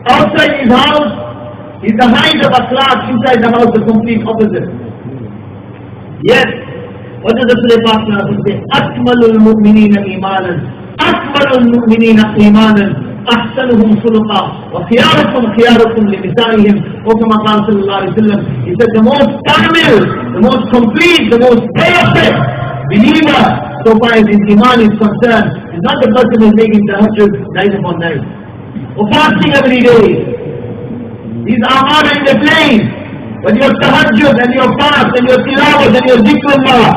Outside his house is the height of akhlaq, inside the house the complete opposite. Yes, what does the Rasulullah say? Akmalul mu'minina imanan, akmalul mu'minina imanan, أحسنهم خلقا وخياركم خياركم لنسائهم وكما قال صلى الله عليه وسلم. He said the most kamil, the most complete, the most perfect believer so far as his iman is concerned is not the person who is making tahajjud night upon night or fasting every day. These ahmad in the plane, but your tahajjud and your fast and your tilawat and your zikrullah,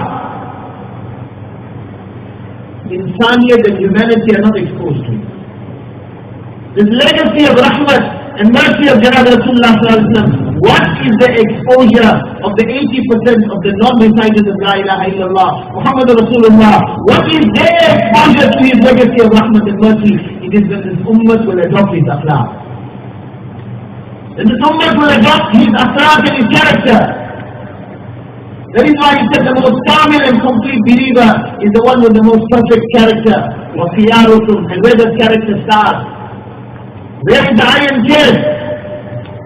insaniyat and humanity are not exposed to it. This legacy of rahmat and mercy of Janab Rasulullah sallallahu alaihi wasallam, what is the exposure of the 80% of the non-reciters of La ilaha illallah, Muhammad Rasulullah? What is their exposure to his legacy of rahmat and mercy? It is when this ummah will adopt his akhlaq. When this ummah will adopt his akhlaq and his character. That is why he said the most kamil and complete believer is the one with the most perfect character. And where does character start? Where is the iron chest?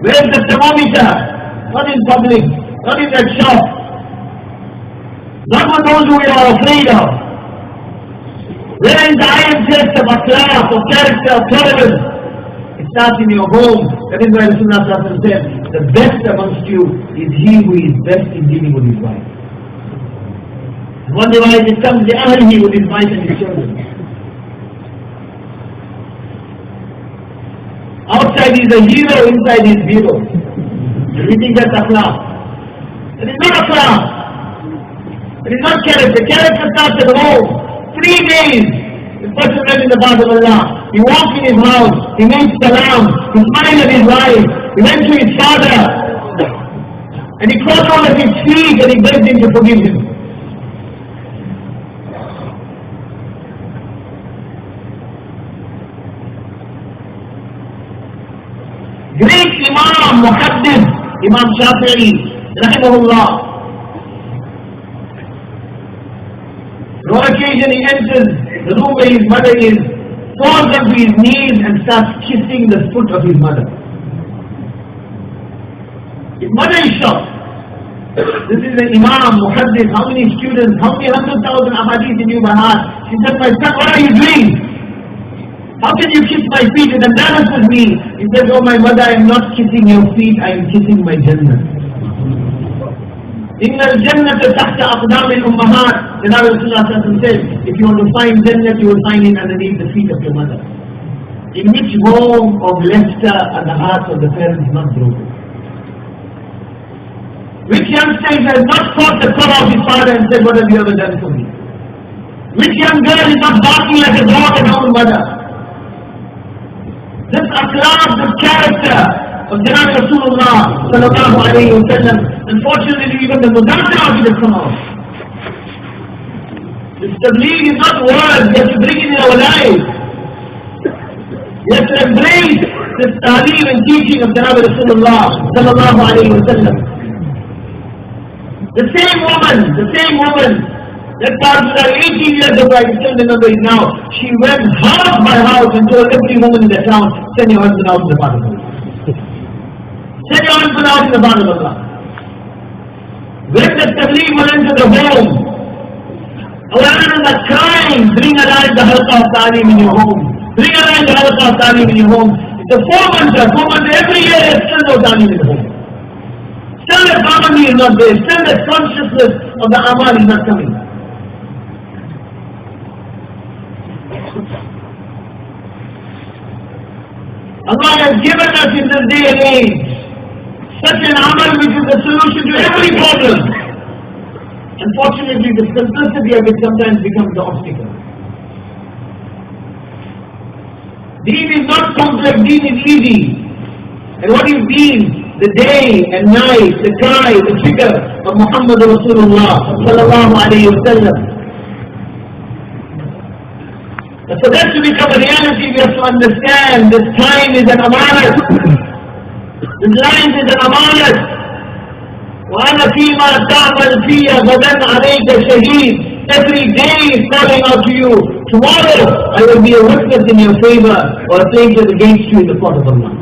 Where is the thermometer? Not in public, not in that shop. Not with those who we are afraid of. Where is the iron chest of akhlaq, of character, of tolerance? It starts in your home. That is why Rasulullah said, the best amongst you is he who is best in dealing with his wife. One riwayat it comes ahlihi with his wife and his children. Outside he's a hero, inside he's zero. And we think that's akhlaq. It is not akhlaq. It is not character. Character starts at home. 3 days. The person went in the path of Allah. He walked in his house. He made salam. He smiled at his wife. He went to his father. And he crawled on at his feet and he begged him to forgive him. Great Imam, Muhaddith, Imam Shafi'i, rahimahullah. On one occasion he enters the room where his mother is, falls onto his knees and starts kissing the foot of his mother. His mother is shocked. This is an Imam, Muhaddith, how many students, how many 100,000 ahadith he knew by heart. She said, my son, what are you doing? How can you kiss my feet? It embarrasses me. He says, oh my mother, I am not kissing your feet, I am kissing my Jannah. Inna al-Jannata tahta aqdam al-ummahat. Then Rasulullah says, if you want to find Jannah, you will find it underneath the feet of your mother. In which home of Leicester are the hearts of the parents not broken? Which youngster has not caught the collar of his father and said, what have you ever done for me? Which young girl is not barking like a dog at her own mother? This akhlaq, this character of Janab Rasulullah sallallahu alayhi wa sallam, unfortunately even the Muzakkar didn't come out. This tabligh is not words, you have to bring it in our lives. You have to embrace this ta'aleem and teaching of Janab Rasulullah sallallahu alayhi wa sallam. The same woman that passed her 18 years ago, I still remember it now. She went house by house and told every woman in the town, send your husband out in the path of Allah. Send your husband out in the path of Allah. When the tabligh went into the home, our women are crying, bring alive the halqa of ta'aleem in your home. Bring alive the halqa of ta'aleem in your home. It's a 4 months every year, there's still no ta'aleem in the home. Still that harmony is not there. Still that consciousness of the amal is not coming. Allah has given us in this day and age such an amal which is the solution to every problem. Unfortunately, the simplicity of it sometimes becomes the obstacle. Deen is not complex, deen is easy. And what is deen? The day and night, the cry, the figure of Muhammad Rasulullah sallallahu alayhi wa sallam. And for that to become a reality, we have to understand this time is an amanat. This life is an amanat. وَأَنَا فِيمَا تَعْمَلْ فِيَّ غَدًا عَلَيْكَ شَهِيدٌ. Every day is calling out to you. Tomorrow I will be a witness in your favor or a plaintiff against you in the court of Allah.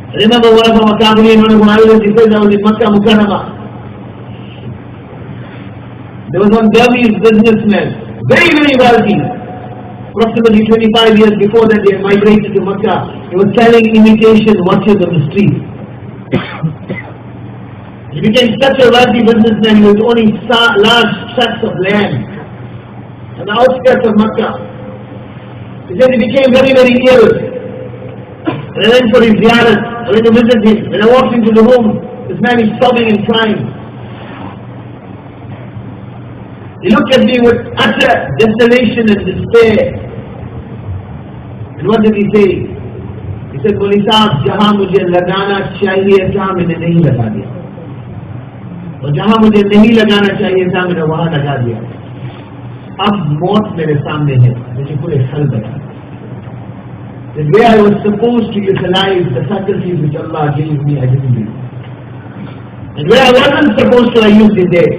I remember one of our Qadri and one of my elders, he says, I was in Makkah Mukarramah. There was one Burmese businessman, very, very wealthy. Approximately 25 years before that, they had migrated to Makkah. He was selling imitation watches on the street. He became such a wealthy businessman, he was owning large tracts of land on the outskirts of Makkah. He said he became very, very ill. And I went for his ziyarat, I went to visit him. When I walked into the room, this man is sobbing and crying. He looked at me with utter desolation and despair. And what did he say? He said, Moli Sahab, jahan mujhe lagana chahiye tha, maine nahi laga diya. और जहां मुझे नहीं लगाना चाहिए था मैंने वहां लगा दिया. अब मौत मेरे सामने है, मुझे पूरे हल बता. The way I was supposed to utilize the faculties which Allah gave me, I didn't use. And where I wasn't supposed to, I used it there.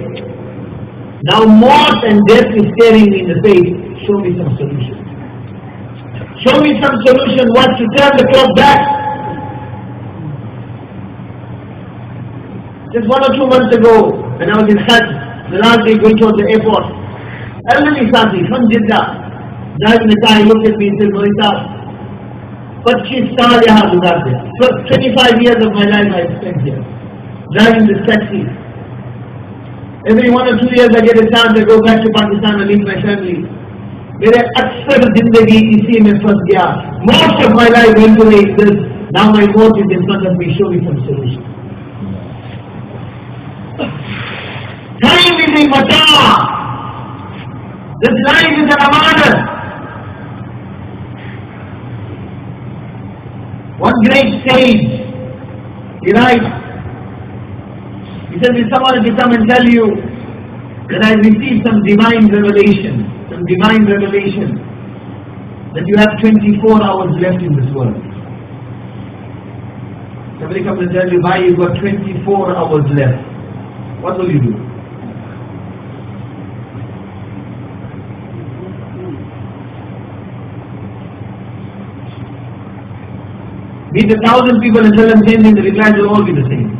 Now mort and death is staring me in the face. Show me some solution. Show me some solution. What, to turn the clock back? Just 1 or 2 months ago, when I was in Hajj, the last day going towards the airport, elderly Sati from Jeddah, driving the car, he looked at me and said, Moli Sahab, 25 saal yahan guzar diya. 25 years of my life I spent here, driving this taxi. Every 1 or 2 years I get a chance, I go back to Pakistan and meet my family. मेरे अक्सर जिंदगी इसी में फंस गया. Most of my life went away in this. Now my mouth is in front of me, show me some solution. Time is a mata. This life is an ahmad. One great sage, he writes, he says, if someone will come and tell you that I received some divine revelation, that you have 24 hours left in this world. Somebody comes and tells you, why you've got 24 hours left. What will you do? Meet 1,000 people and tell them the same thing, the replies will all be the same.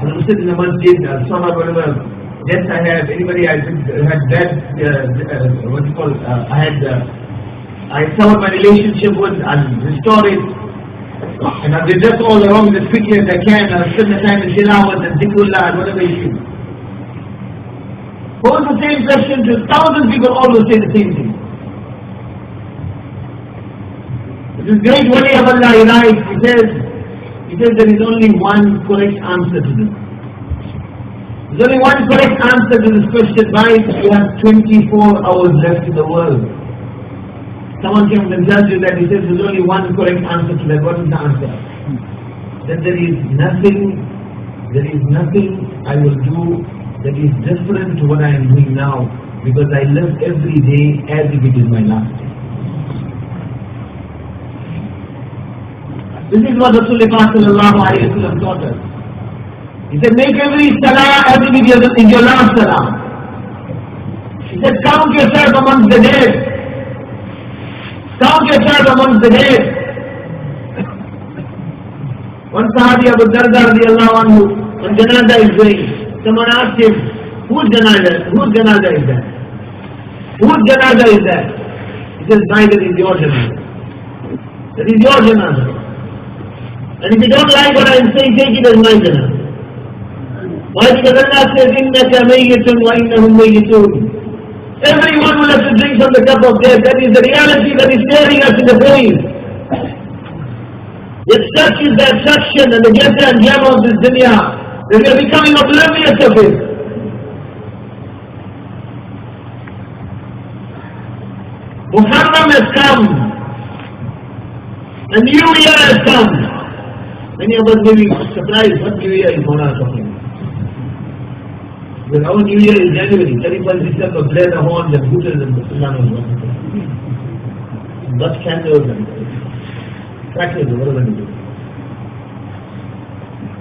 And I sit in the masjid, salah, whatever debts I have, anybody I had bad, I severed my relationship with, I'll restore it. And I'll redress all the wrongs as quickly as I can. I'll spend the time in tilawat and dhikrullah and whatever you do. Pose the same question to 1,000 people, all will say the same thing. This great wali of Allah, he writes, he says there is only one correct answer to this. There's only one correct answer to this question. Why you have 24 hours left in the world? Someone comes and tells you that, he says there's only one correct answer to that. What is the answer? That there is nothing I will do that is different to what I am doing now, because I live every day as if it is my last day. This is what Rasulullah sallallahu alayhi wa sallam taught us. He said, make every salah as if it is your last salah. He said, count yourself amongst the dead. Count yourself amongst the dead. One Sahabi, Abu Darda radiallahu anhu, when janaza is going, someone asked him, whose janaza is that? Whose janaza is that? He says, neither is your janaza. That is your janaza. And if you don't like what I am saying, take it as my janaza. Why? Because Allah says, إِنَّكَ مَيِّتٌ وَإِنَّهُمْ مَيِّتُونَ. Everyone will have to drink from the cup of death. That is the reality that is staring us in the face. Yet such is the attraction and the glitter and glamour of this dunya that we are becoming oblivious of it. Muharram has come. A new year has come. Many of us may be surprised, what new year is Molana talking about? Because our new year is January, 31st December, blare the horns and hooters and suleman. Dutch candles and crackers or whatever they do.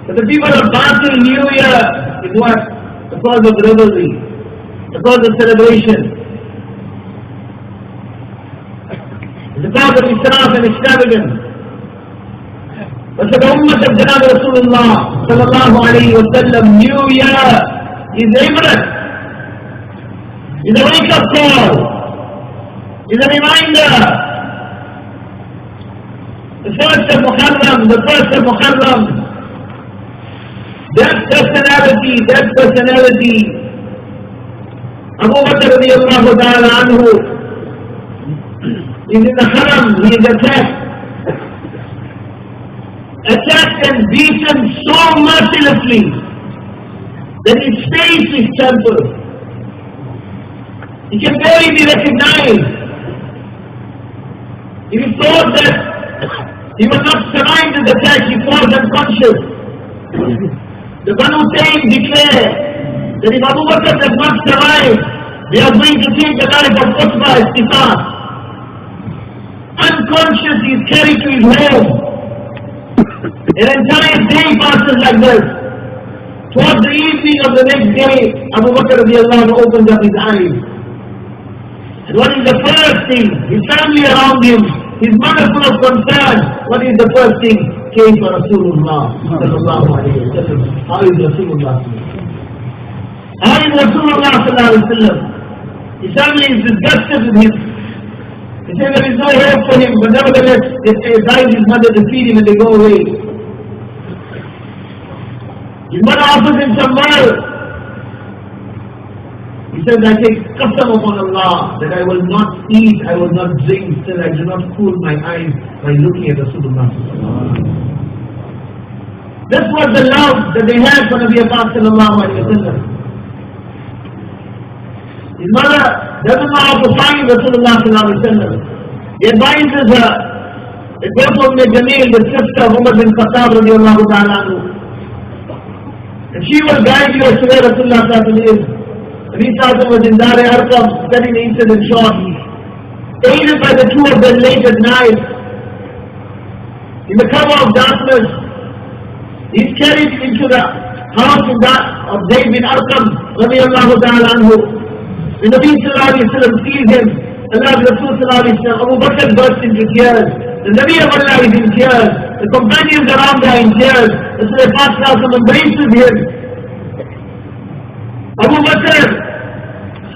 So the people are passing new year is what? The cause of revelry, the cause of celebration, the cause of israf and extravagance. But the ummah of Janab Rasulullah sallallahu alayhi wa sallam, new year is ibrat, is a wake-up call, is a reminder. The first of Muharram, that personality, Abu Bakr radiallahu ta'ala anhu, is in the haram, he is attacked and beaten so mercilessly that his face is trampled. He can barely be recognized. If he thought that he was not survive this attack, he falls unconscious. The Banu Taym declare that if Abu Bakr does not survive, they are going to take the life of Utbah as qisas. Unconscious, he is carried to his home. An entire day passes like this. Towards the evening of the next day, Abu Bakr radiallahu anhu opens up his eyes. And what is the first thing? His family around him, his mother full of concern. What is the first thing? Came for Rasulullah sallallahu alayhi wa sallam. How is Rasulullah? How is Rasulullah sallallahu alayhi wa sallam? His family is disgusted with him. They say there is no hope for him, but nevertheless, they advise his mother to feed him and they go away. His mother offers him some milk. He says, I take qasam upon Allah that I will not eat, I will not drink till I do not cool my eyes by looking at Rasulullah. This was the love that they had for Nabi sallallahu alayhi wa sallam. His mother doesn't know how to find Rasulullah sallallahu alayhi wa sallam. He advises her, it goes from Jamil, the sister of Umar bin Khattab radiallahu ta'ala anhu. And she will guide you as to where Rasulullah sallallahu alayhi wa sallam is. Nabi sallallahu was in Dar Arqam, studying the incident short. Aided by the two of them late at night, in the cover of darkness, he's carried into the house of Zayd bin Arqam radiallahu ta'ala anhu. When Nabi sallallahu alayhi wa sallam sees him, Allah Rasul sallallahu alayhi wa sallam, Abu Bakr bursts into tears. The Nabi of Allah is in tears. The companions around are in tears. Rasul sallallahu alayhi wa sallam embraces him. Abu Bakr,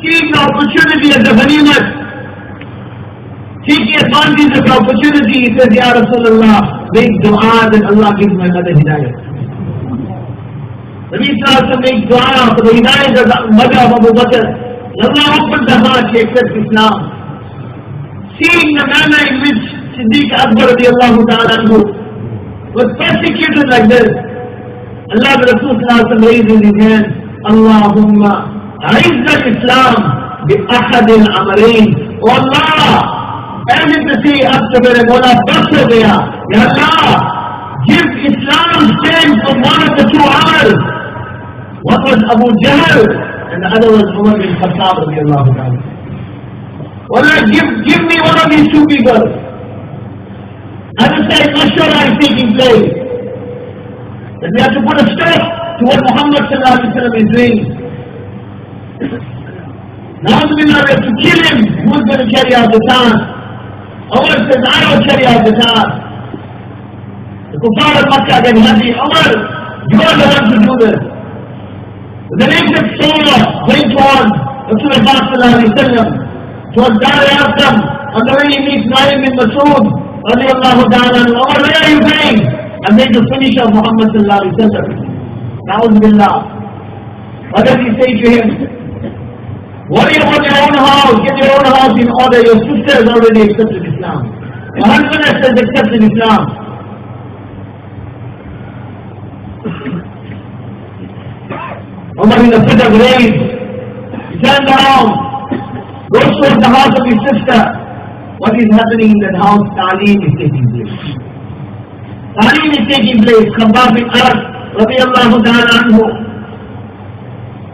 seeing the opportunity as a ghanimah, taking advantage of the opportunity, he says, Ya Rasulullah, make dua that Allah gives my mother hidayah. Nabi sallallahu alayhi wa sallam makes dua for the hidayah of the mother of Abu Bakr. Allah opens the heart, she accepts Islam. Seeing the manner in which Siddiq Akbar radiallahu ta'ala anhu was persecuted like this, Allah the Rasul sallallahu alayhi wa sallam raises his hand, Allahumma a'izz al-Islam bi ahad al-amrayn. Oh Allah, as if to say, ab to mere Mola bas ho gaya. Ya Allah, give Islam strength from one of the two amals. One was Abu Jahl and the other was Umar bin Khattab radiallahu ta'ala. Allah, give me one of these two people. At the time, Mashwara is taking place. That we have to put a stop to what Muhammad sallallahu alayhi wa sallam is doing. Now we have to kill him. Who's going to carry out the task? Umar says, I will carry out the task. The Kuffar of Makkah get happy. Umar, you are the one to do this. The naked soldier went towards Rasulullah sallallahu alayhi wa sallam, towards Dar Arqam, on the way he meets Naim bin Masood radiallahu ta'ala anhu. Umar, where are you going? I'm going to finish off Muhammad sallallahu alayhi wa sallam. Na'udhu billah. What does he say to him? Worry about your own house, get your own house in order. Your sister has already accepted Islam. Your husband has accepted Islam. Umar in a fit of rage, he turns around, goes towards the house of his sister. What is happening in that house? Ta'aleem is taking place. Ta'aleem is taking place. Khabbab bin Arq radiallahu ta'ala anhu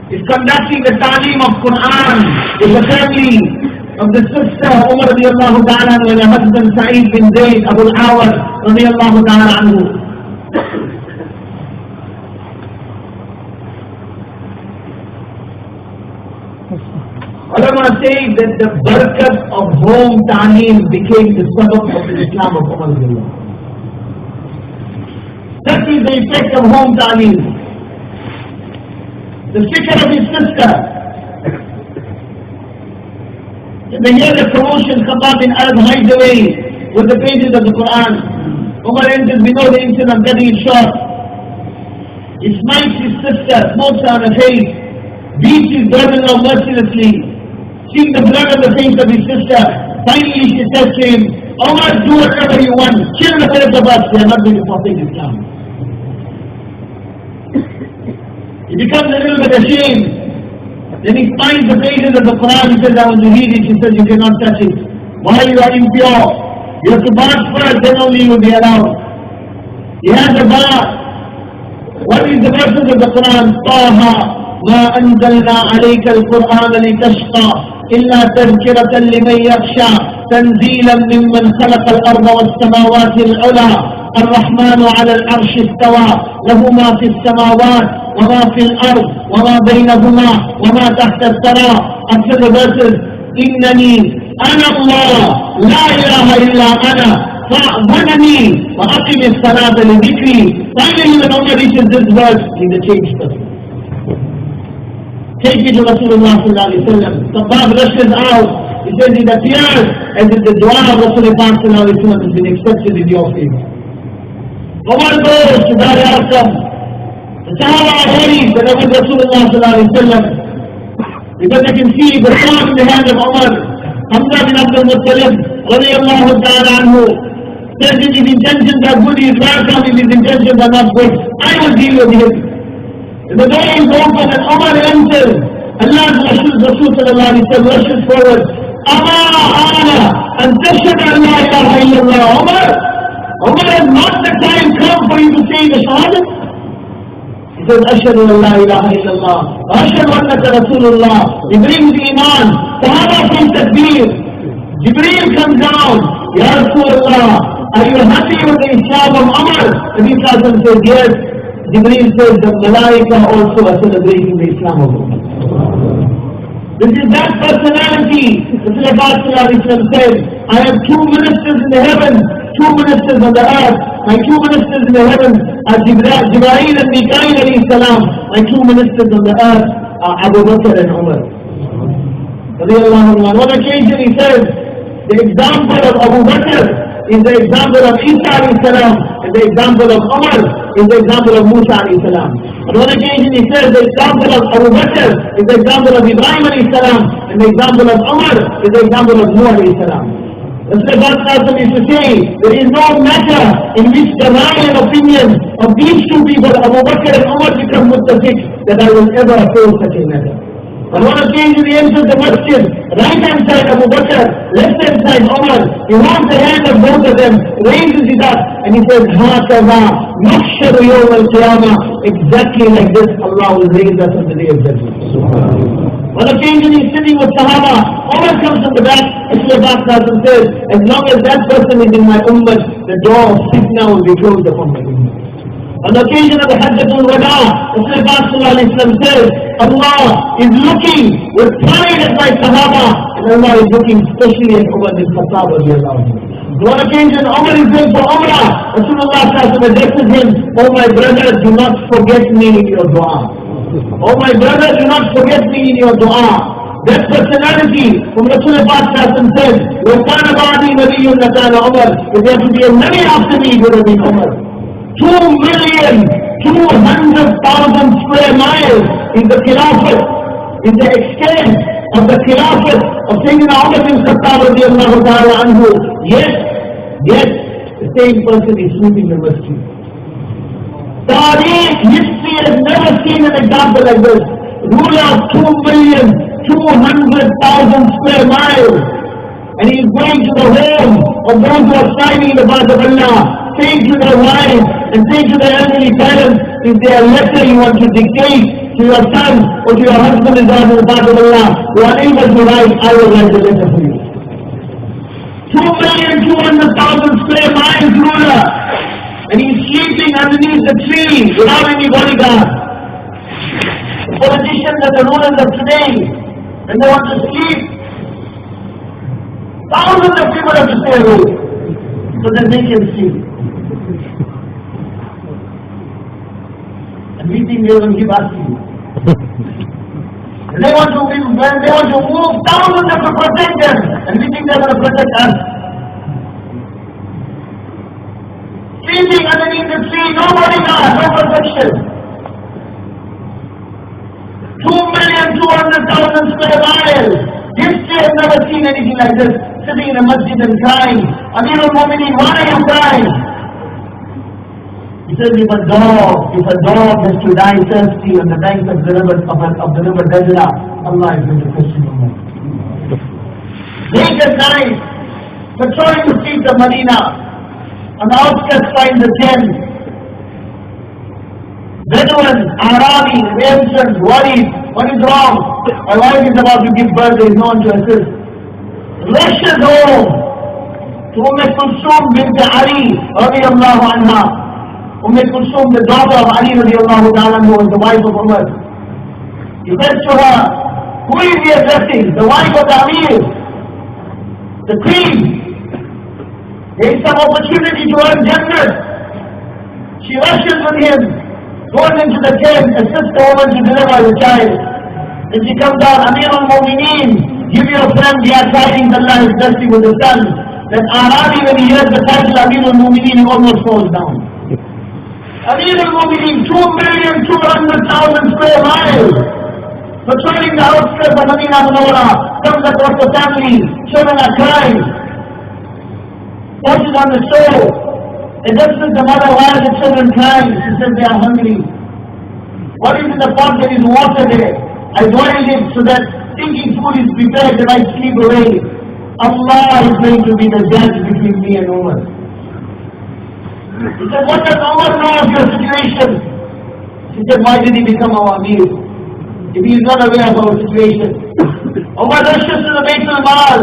is conducting the ta'aleem of Quran in the family of the sister Umar radiallahu ta'ala anhu and her husband Sa'id bin Zayd Abu al-Awad radiallahu ta'ala anhu. Ulama say that the barakat of home ta'aleem became the sabab of the Islam of Umar radiallahu. That is the effect of home ta'aleem. The fikr of his sister. And they hear the promotion, Khabbab bin Arq hides away with the pages of the Quran. Umar enters, we know the incident, I'm cutting it short. He smites his sister, smokes her on her face, beats his brother-in-law mercilessly. Seeing the blood on the face of his sister, finally she says to him, Umar, do whatever you want, kill the rest of us, we are not going to forsake Islam. He becomes a little bit ashamed. Then he finds the pages of the Quran. He says, I want to read it. He says, you cannot touch it. Why? You are impure. You have to bath first, then only you will be allowed. He has a bath. What is the verses of the Quran? Taha, ma anzalna alayka al-Quran litashqa, illa tadhkiratan liman yakhsha, tanzilan mimman khalaqa al-arda was-samawati al-ula. الرحمن على العرش استوى له ما في السماوات وما في الأرض وما بينهما وما تحت الثرى. After the verses, إنني أنا الله لا إله إلا أنا فاعبدني وأقم الصلاة لذكري. Finally, when Umar reaches this verse, he's a changed person. Take me to Rasulullah sallallahu alayhi wa sallam. Khabbab rushes out. He says it appears as if the dua of Rasulullah sallallahu alayhi wa sallam has been accepted in your favor. Umar goes to Dar Arqam. The Sahaba are worried that when Rasulullah sallallahu alayhi wa sallam, because you can see the sword in the hand of Umar. Hamza bin Abdul Muttalib, radiyallahu ta'ala anhu, says if his intentions are good, he is welcome. If his intentions are not good, I will deal with him. The door is open and Umar enters. Allah's Rasul sallallahu alayhi wa sallam rushes forward. Ana, and tashhadu an la ilaha illallah. Umar has not the time come for you to say the shahadat. He says, Ashhadu an la ilaha illallah. Ashhadu annaka Rasulullah. He brings the iman. Sahaba says takbir. Jibreel comes down. Ya Rasulullah, are you happy with the Islam of Umar? Nabi Sallallahu says, yes. Jibreel says, the Malaika also are celebrating the Islam of Umar. This is that personality. Rasulullah said, I have two ministers in the heaven, two ministers on the earth. My two ministers in the heaven are Jibreel and Mikail alayhi salam. My two ministers on the earth are Abu Bakr and Umar. On one occasion he says, the example of Abu Bakr is the example of Isa alayhi salam, and the example of Umar is the example of Musa alayhi salam. On one occasion he says the example of Abu Bakr is the example of Ibrahim alayhi salam, and the example of Umar is the example of Noah alayhi salam. Rasulullah used to say, there is no matter in which the right and opinion of these two people, Abu Bakr and Umar, become muttafiq, that I will ever oppose such a matter. On one occasion he enters the masjid, right hand side Abu Bakr, left hand side Umar. He holds the hand of both of them, raises it up, and he says, Hakaza, Mahsharu Yawm al-Qiyamah. Exactly like this, Allah will raise us on the day of judgment. On occasion he's sitting with Sahaba, Umar comes from the back, Rasulullah says, as long as that person is in my ummah, the door of fitna will be closed upon my ummah. On the occasion of the Hajjatul Wada, Rasulullah says, Allah is looking with pride at my Sahaba, and Allah is looking especially at Umar bin Khattab. On one occasion, Umar is going for Umrah. Rasulullah addresses him, oh my brother, do not forget me in your dua. Oh my brother, do not forget me in your dua. That personality from Rasulullah says, وَكَانَ بَعْدِي نَبِيٌّ لَكَانَ عُمَرٌ. If there to be a Nabi after me, it would have been Umar. 2,200,000 square miles is the Khilafat, is the extent of the Khilafat of Sayyidina Umar bin Khattab radiyallahu ta'ala anhu. Yet, the same person is sweeping the masjid. History has never seen an example like this. Ruler of 2,200,000 square miles. And he is going to the home of those who are striving in the path of Allah, saying to their wives and saying to their elderly parents, if there are letter you want to dictate to your son or to your husband in the path of Allah, you are able to write, I will write the letter for you. 2,200,000 square miles ruler, and he is sleeping underneath the tree without any bodyguard. The politicians and the rulers of today, when they want to sleep, thousands of people have to stay awake so that they can sleep. And we think they will give us sleep. When they want to move, thousands have to protect them, and we think they are going to protect us. Sleeping underneath the tree, no bodyguard, no protection. 2,200,000 square miles. History has never seen anything like this. Sitting in a masjid and crying. Amir al-Mu'mineen, why are you crying? He says, if a dog has to die thirsty on the banks of the river Dajla, Allah is going to question him. Late at night, patrolling the streets of Medina, on the outskirts finds a tent. Bedouin, Arabi, Ancients, worried, what is wrong? My wife is about to give birth, there is no one to assist. Rushes home to Kulsum bint Ali, radiyallahu anha. Kulsum, the daughter of Ali, radiyallahu ta'ala, who was the wife of Umar. He says to her, who is he addressing? The wife of the Amir, the queen. There is some opportunity to earn Jannah. She rushes with him, goes into the tent, assists the woman to deliver the child. Then she comes out, Amir al-Mu'mineen, give your friend the tidings Allah is blessed with the son. Then Arabi, when he hears the title Amir al-Mu'mineen, he almost falls down. Amir al-Mu'mineen, 2,200,000 square miles. patrolling the outskirts of Medina Munawwara, comes across the family, children are crying, touches on the stove, and just as the mother, why are the children crying? She says they are hungry. What is in the pot? There is water there. I boiled it so that thinking food is prepared that I sleep away. Allah is going to be the judge between me and Umar. He said, what does Umar know of your situation? She said, why did he become our Amir? If he is not aware of our situation. Umar rushes to the Bayt al-Mal.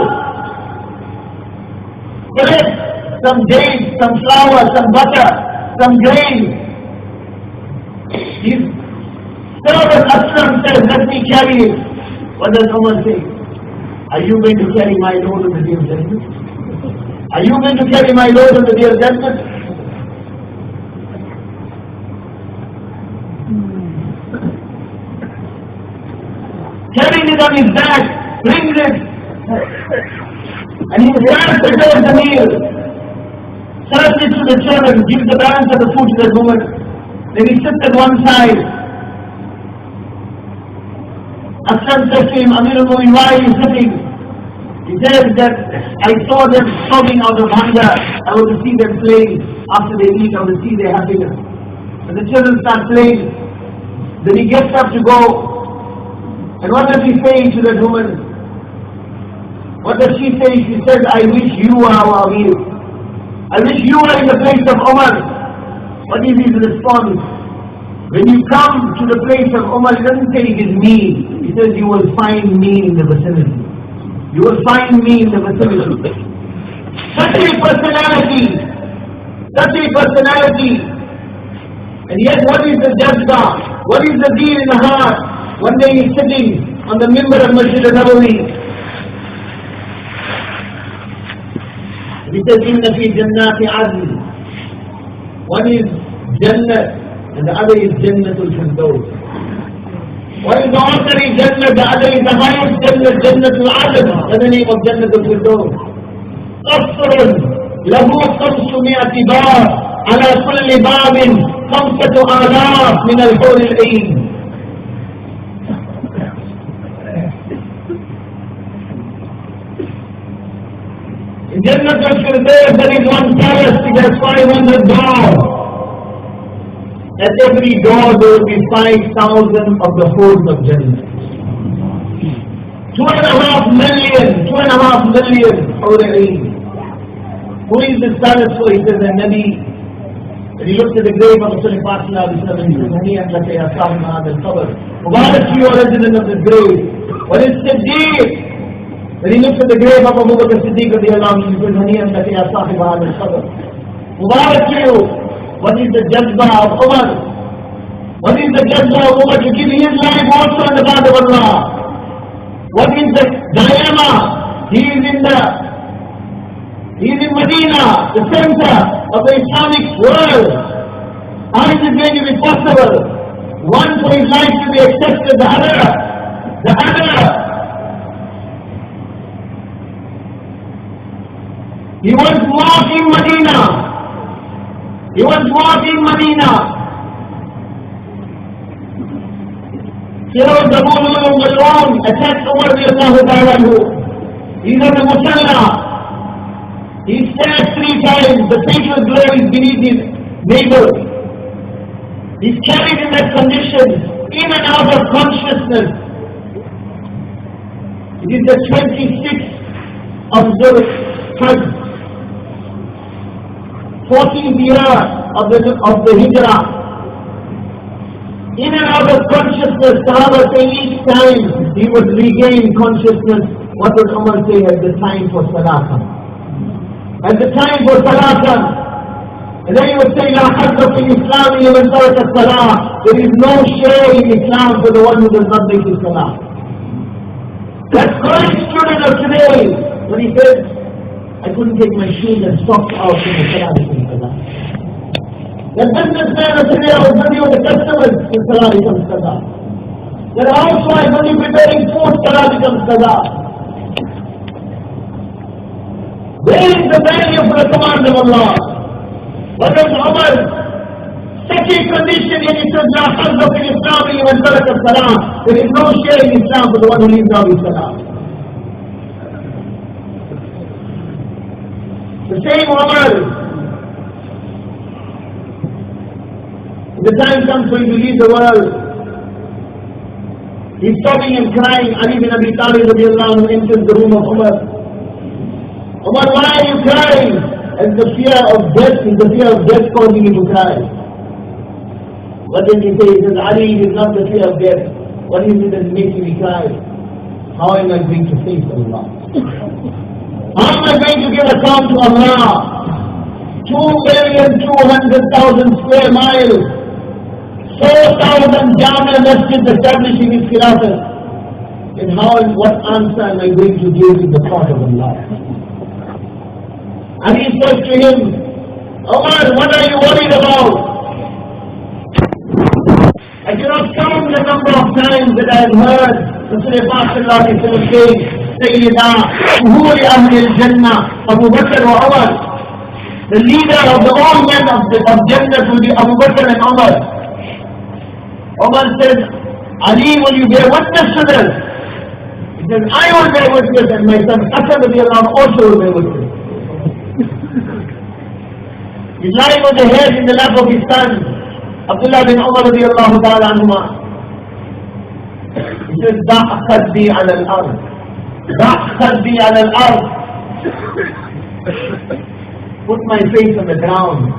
Collects some dates, some flour, some butter, some grain. His servant Aslam says, let me carry it. What does Umar say? Are you going to carry my load on the day of judgment? Are you going to carry my load on the day of judgment? Carrying it on his back, brings it, and he runs towards the meal, serves it to the children, gives the balance of the food to the woman. Then he sits at one side. Aslam says to him, Amir al-Mu'min, why are you sitting? He says that I saw them sobbing out of hunger. I want to see them playing. After they eat, I want to see their happiness. And the children start playing. Then he gets up to go. And what does he say to that woman? What does she say? She says, I wish you were our Amir. I wish you were in the place of Umar. What is his response? When you come to the place of Umar, he doesn't say it is me. He says, you will find me in the vicinity. You will find me in the vicinity. Such a personality. Such a personality. And yet what is the jazba? What is the deen in the heart? One day he's sitting on the mimbar of Masjid al-Nabawi. He says, Inna fi jannati adl. One is Jannah and the other is Jannatul Firdaus. One is the ordinary Jannah, the other is the highest Jannah, Jannatul Adl. That's the name of Jannatul Firdaus. Qasrun lahu 500 bab ala kulli babin 5,000 min al-hur al-ayn. In Jannatul Firdaus there is one palace, it has 500 doors. At every door there will be 5,000 of the hoods of Jannah. 2.5 million already. Who is this palace for? He says, the Nabi. When he looked at the grave of Rasul Pak Sallallahu Alaihi Wasallam, he says, Haniyan laka ya ahmad al-qabr. Mubarak to you, O resident of this grave. What is Siddiq? When he looks at the grave of Abu Bakr Siddiq, he says, Haniyan laka ya sahib al-qabr. Mubarak to you. What is the jazba of Umar? What is the jazba of Umar to give his life also in the path of Allah? What is the dilemma? He is in Medina, the center of the Islamic world. How is it going to be possible? One for his life to be accepted, the other. He was marked in Medina. He was marked in Medina. Pharaoh Zabul attacked Umar radiallahu ta'ala. He's on the Musalla. He stabbed 3 times. The facial blood is beneath his navel. He's carried in that condition, in and out of consciousness. It is the 26th of the 14th year of the Hijrah. In and out of consciousness, Sahaba say each time he would regain consciousness. What would Umar say at the time for Salah? At the time for Salah. And then he would say, La hadra fi Islam liman taraka Salah. There is no share in Islam for the one who does not make his Salah. That Quranic student of today, when he says, I couldn't take my shoes and socks out in the Salah. The businessman of today was busy with the customers in Salah. The housewife only preparing food, Salah becomes Salah. Where is the value for the command of Allah? What does Umar, such empty condition, and he says, La hazza fil Islam liman taraka salam. There is no share in Islam for the one who leaves out his salam. The same Umar, the time comes for him to leave the world. He's sobbing and crying. Ali bin Abi Talib radiallahu anhu enters the room of Umar. Umar, why are you crying? And the fear of death causing you to cry. What did he say? He says, Ali, it is not the fear of death. What is it that's making me cry? How am I going to face Allah? How am I going to give account to Allah? 2,200,000 square miles. 4,000 Jama masjids establishing its khilafat. And what answer am I going to give in the court of Allah? And he says to him, Umar, what are you worried about? I cannot count the number of times that I have heard Rasulullah saying, Sayyida, Uhuri Ahli al-Jannah, Abu Bakr wa Umar. The leader of the all men of Jannah will be Abu Bakr and Umar. Umar says, Ali, will you bear witness to this? He says, I will bear witness, and my son Hassan also will bear witness. He's lying on the head in the lap of his son, Abdullah bin Umar radiallahu ta'ala anhuma. He says, Da' khaddi ala al-ard. Da' khaddi ala al-ard. Put my face on the ground.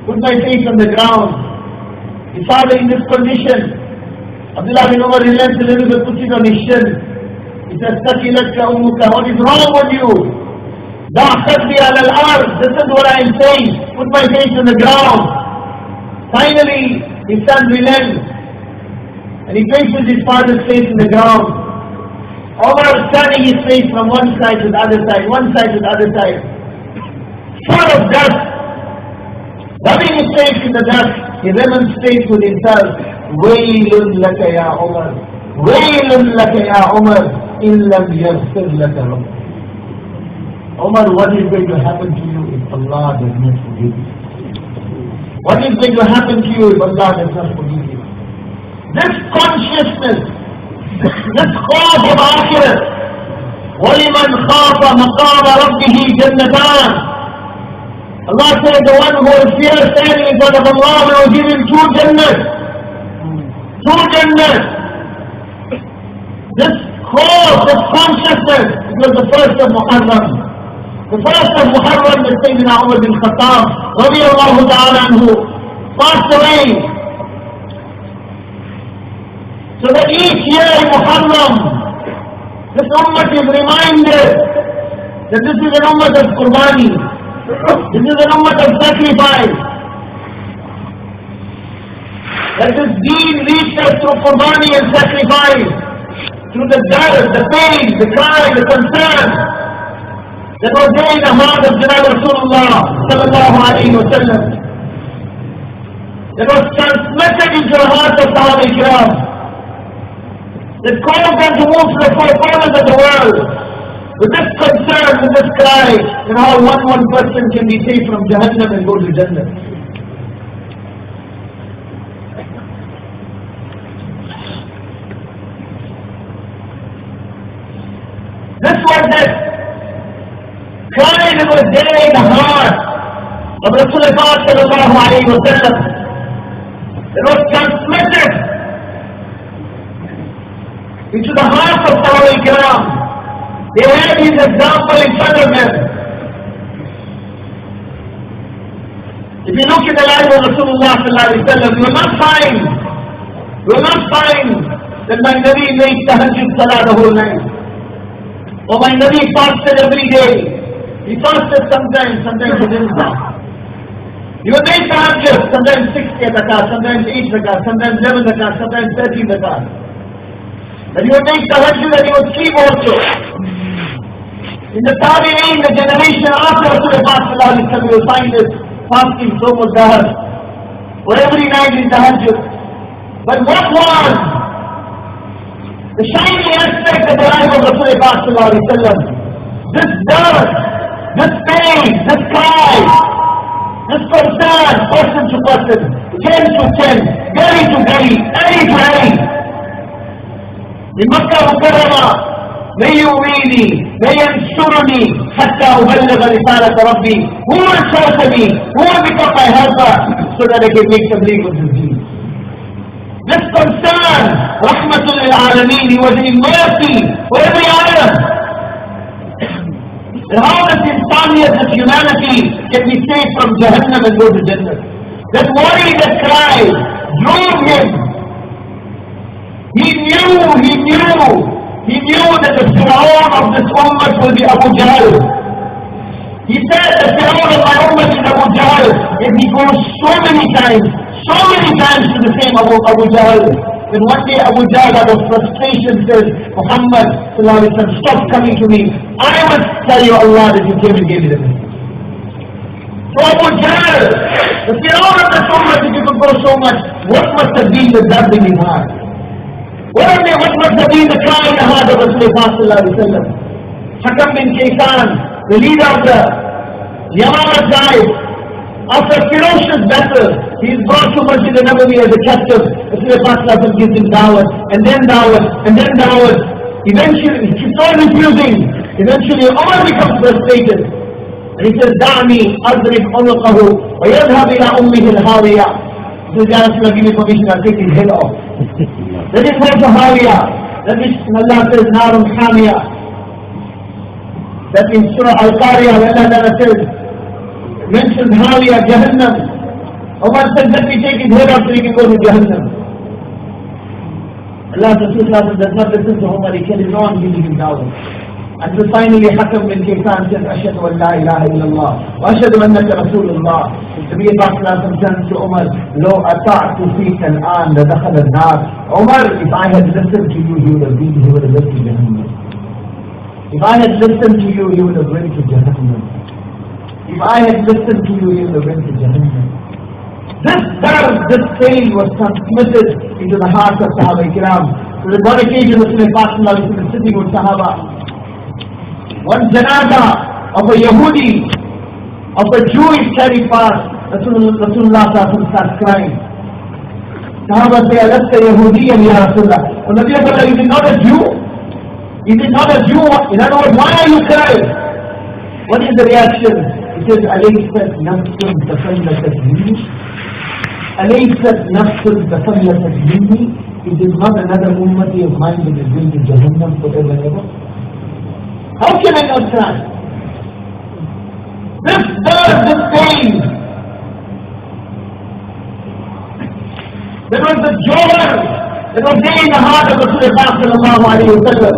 Put my face on the ground. His father in this condition. Abdullah bin Umar relents a little bit, puts it on his shin. He says, Takilatka ummuka, what is wrong with you? Da' khaddi ala al-ard. This is what I am saying. Put my face on the ground. Finally, his son relents. And he places his father's face in the ground. Umar turning his face from one side to the other side, one side to the other side. Full of dust. Rubbing his face in the dust, he remonstrates with himself, Waylun laka ya Umar. Waylun laka ya Umar. In lam yaghfir laka Rabb. Umar, what is going to happen to you if Allah does not forgive you? What is going to happen to you if Allah does not forgive you? This consciousness, this khawf of akhirat, وَلِمَنْ خَافَ مَقَامَ رَبِّهِ جَنَّتَانِ. Allah said, the one who will fear standing in front of Allah will give him 2 Jannahs. 2 Jannahs. This khawf, this consciousness, it was the first of Muharram. The first of Muharram that Sayyidina Umar bin Khattab radiyallahu ta'ala anhu passed away. So that each year in Muharram, this ummah is reminded that this is an ummah of Qurbani. This is an ummah of sacrifice. That this deen reached us through Qurbani and sacrifice, through the dard, the pain, the cry, the concern. That was there in the heart of Janab Rasulullah sallallahu alayhi wa sallam. That was transmitted into the heart of Sahaba Ikram. That caused them to move to the 4 corners of the world with this concern, with this cry, and how one person can be saved from Jahannam and go to Jannah. This was that cry that was there in the heart of Rasulullah sallallahu alayhi wa sallam. It was transmitted into the heart of Sahaba Ikram. They had his example in front of them. If you look at the life of Rasulullah sallallahu alayhi wa sallam, you will not find that my Nabi made tahajjud salah the whole night. Or my Nabi fasted every day. He fasted sometimes he didn't fast. He would make tahajjud, sometimes 60 rakat, sometimes 8 rakat, sometimes 11 rakat, sometimes 13 rakat. And he would make tahajjud and he would sleep also. In the Tabi'een, the generation after Rasulullah you will find this fasting so much dahar. Or every night in tahajjud. But what was the shining aspect of the life of Rasulullah? This dust, this pain, this cry, this concern, person to person. 10 to 10, gully to gully, alley to alley. In Makkah Mukarrama, may you really, may yansuruni hatta uballigha risalat Rabbi. Who will shelter me? Who will become my helper so that I can make some legal disease? This concern, Rahmatul lil Alameen, he was in mercy for every island. And how this insanity, this humanity can be saved from Jahannam and go to Jannah? That worry, that cry drove him. He knew that the Fir'aun of this ummah will be Abu Jahl. He said the Fir'aun of my ummah is Abu Jahl. And he goes so many times to the same Abu Jahl. Then one day Abu Jahl out of frustration says, Muhammad stop coming to me. I must tell you Allah that you came and gave me the message. So Abu Jahl, the Fir'aun of the ummah, if you could go so much, what must have been the depth in his heart? What must have been the cry in the heart of Rasulullah? Hakam bin Kaysan, the leader of the Yamama tribe, after a ferocious battle, he is brought to Masjid al-Nabawi as a captive. Rasulullah gives him dawah, and then dawah. Eventually, he keeps on refusing. Eventually, Umar becomes frustrated. And he says, Da'ni adrib unuqahu wa yadhhab ila ummihi al-hawiyah. He says, Ya Rasulullah, give me permission, I'll take his head off. That is what the Hawiyah. That is, Allah says, Narun Hamiyah. That in Surah Al-Qari'ah, Allah says, mentioned Hawiyah, Jahannam. Umar said, let me take his head off so he can go to Jahannam. Allah does not listen to Umar, he carries on giving him dawah. Until finally Hakam bin Kaysan says, Ashhadu an la ilaha illallah, wa ashhadu annaka Rasulullah. The Nabi turns to Umar, Lo ata'tu fika al-an la dakhala an-nar. Umar, if I had listened to you, he would have led to Jahannam. If I had listened to you, he would have went to Jahannam. If I had listened to you, he would have went to Jahannam. This pain was transmitted into the hearts of Sahaba Ikram. So on one occasion, Rasulullah was sitting with Sahaba. One janaza of a Yahudi, of a Jewish carried past. Rasulullah starts crying. Sahaba say, Alasta Yahudiyan ya Rasulullah. And Nabi Sallallahu, is it not a Jew? Is it not a Jew? In other words, why are you crying? What is the reaction? He says, Alaysat nafsun tafallasat minni. Alaysat nafsun tafallasat minni. It is not another ummati of mine that is going to Jahannam forever and ever. How can I not cry? This birth, this pain, there was the joy that was there in the heart of Rasulullah sallallahu alayhi wa sallam.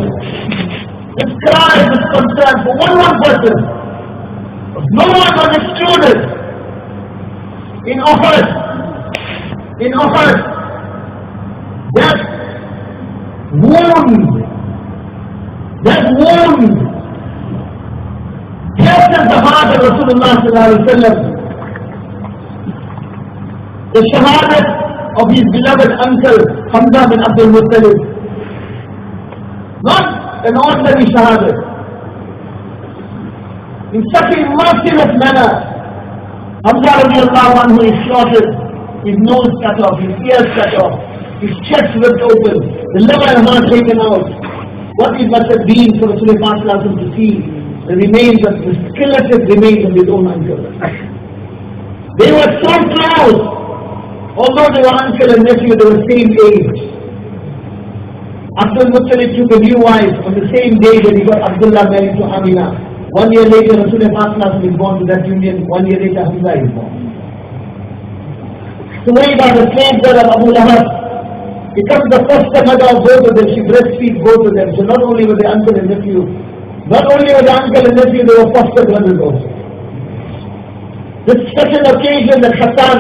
This cry, this concern for one person. No one was excluded. In Uhud, that wound pierces the heart of Rasulullah sallallahu alayhi wa sallam. The shahadat of his beloved uncle Hamza bin Abdul Muttalib. Not an ordinary shahadat. In such a merciless manner, Hamza radiallahu anhu is slaughtered, his nose cut off, his ears cut off, his chest ripped open, the liver and heart taken out. What it must have been for Rasulullah to see the remains of the skeleton remains of his own uncle. They were so close, although they were uncle and nephew, they were same age. Abdul Muttalib took a new wife on the same day that he got Abdullah married to Amina. 1 year later, Rasulullah is born to that union. 1 year later, Hamza is born. Sumayba, the slave girl of Abu Lahab, becomes the first mother of both of them. She breastfeeds both of them. So not only were they uncle and nephew, they were foster brothers also. This special occasion that Hassan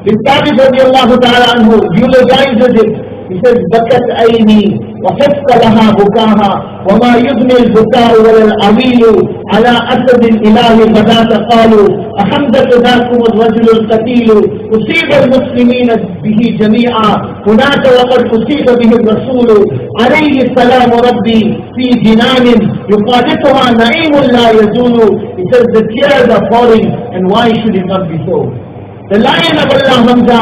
bin Thabit radiallahu ta'ala anhu eulogizes it. He says, Bakat ayni wa hifqa laha bukaha wa ma yudni al-buka'u wal al-awilu ala asad al-ilahi badata qalu ahamdatu dhakum al-rajul al-qatilu usiba al-muslimina bihi jami'a hunaka wa qad usiba bihi al-rasulu alayhi salamu rabbi fi jinanin yuqadituha na'imun la yazulu. He says, the tears are falling, and why should it not be so? The lion of Allah Hamza,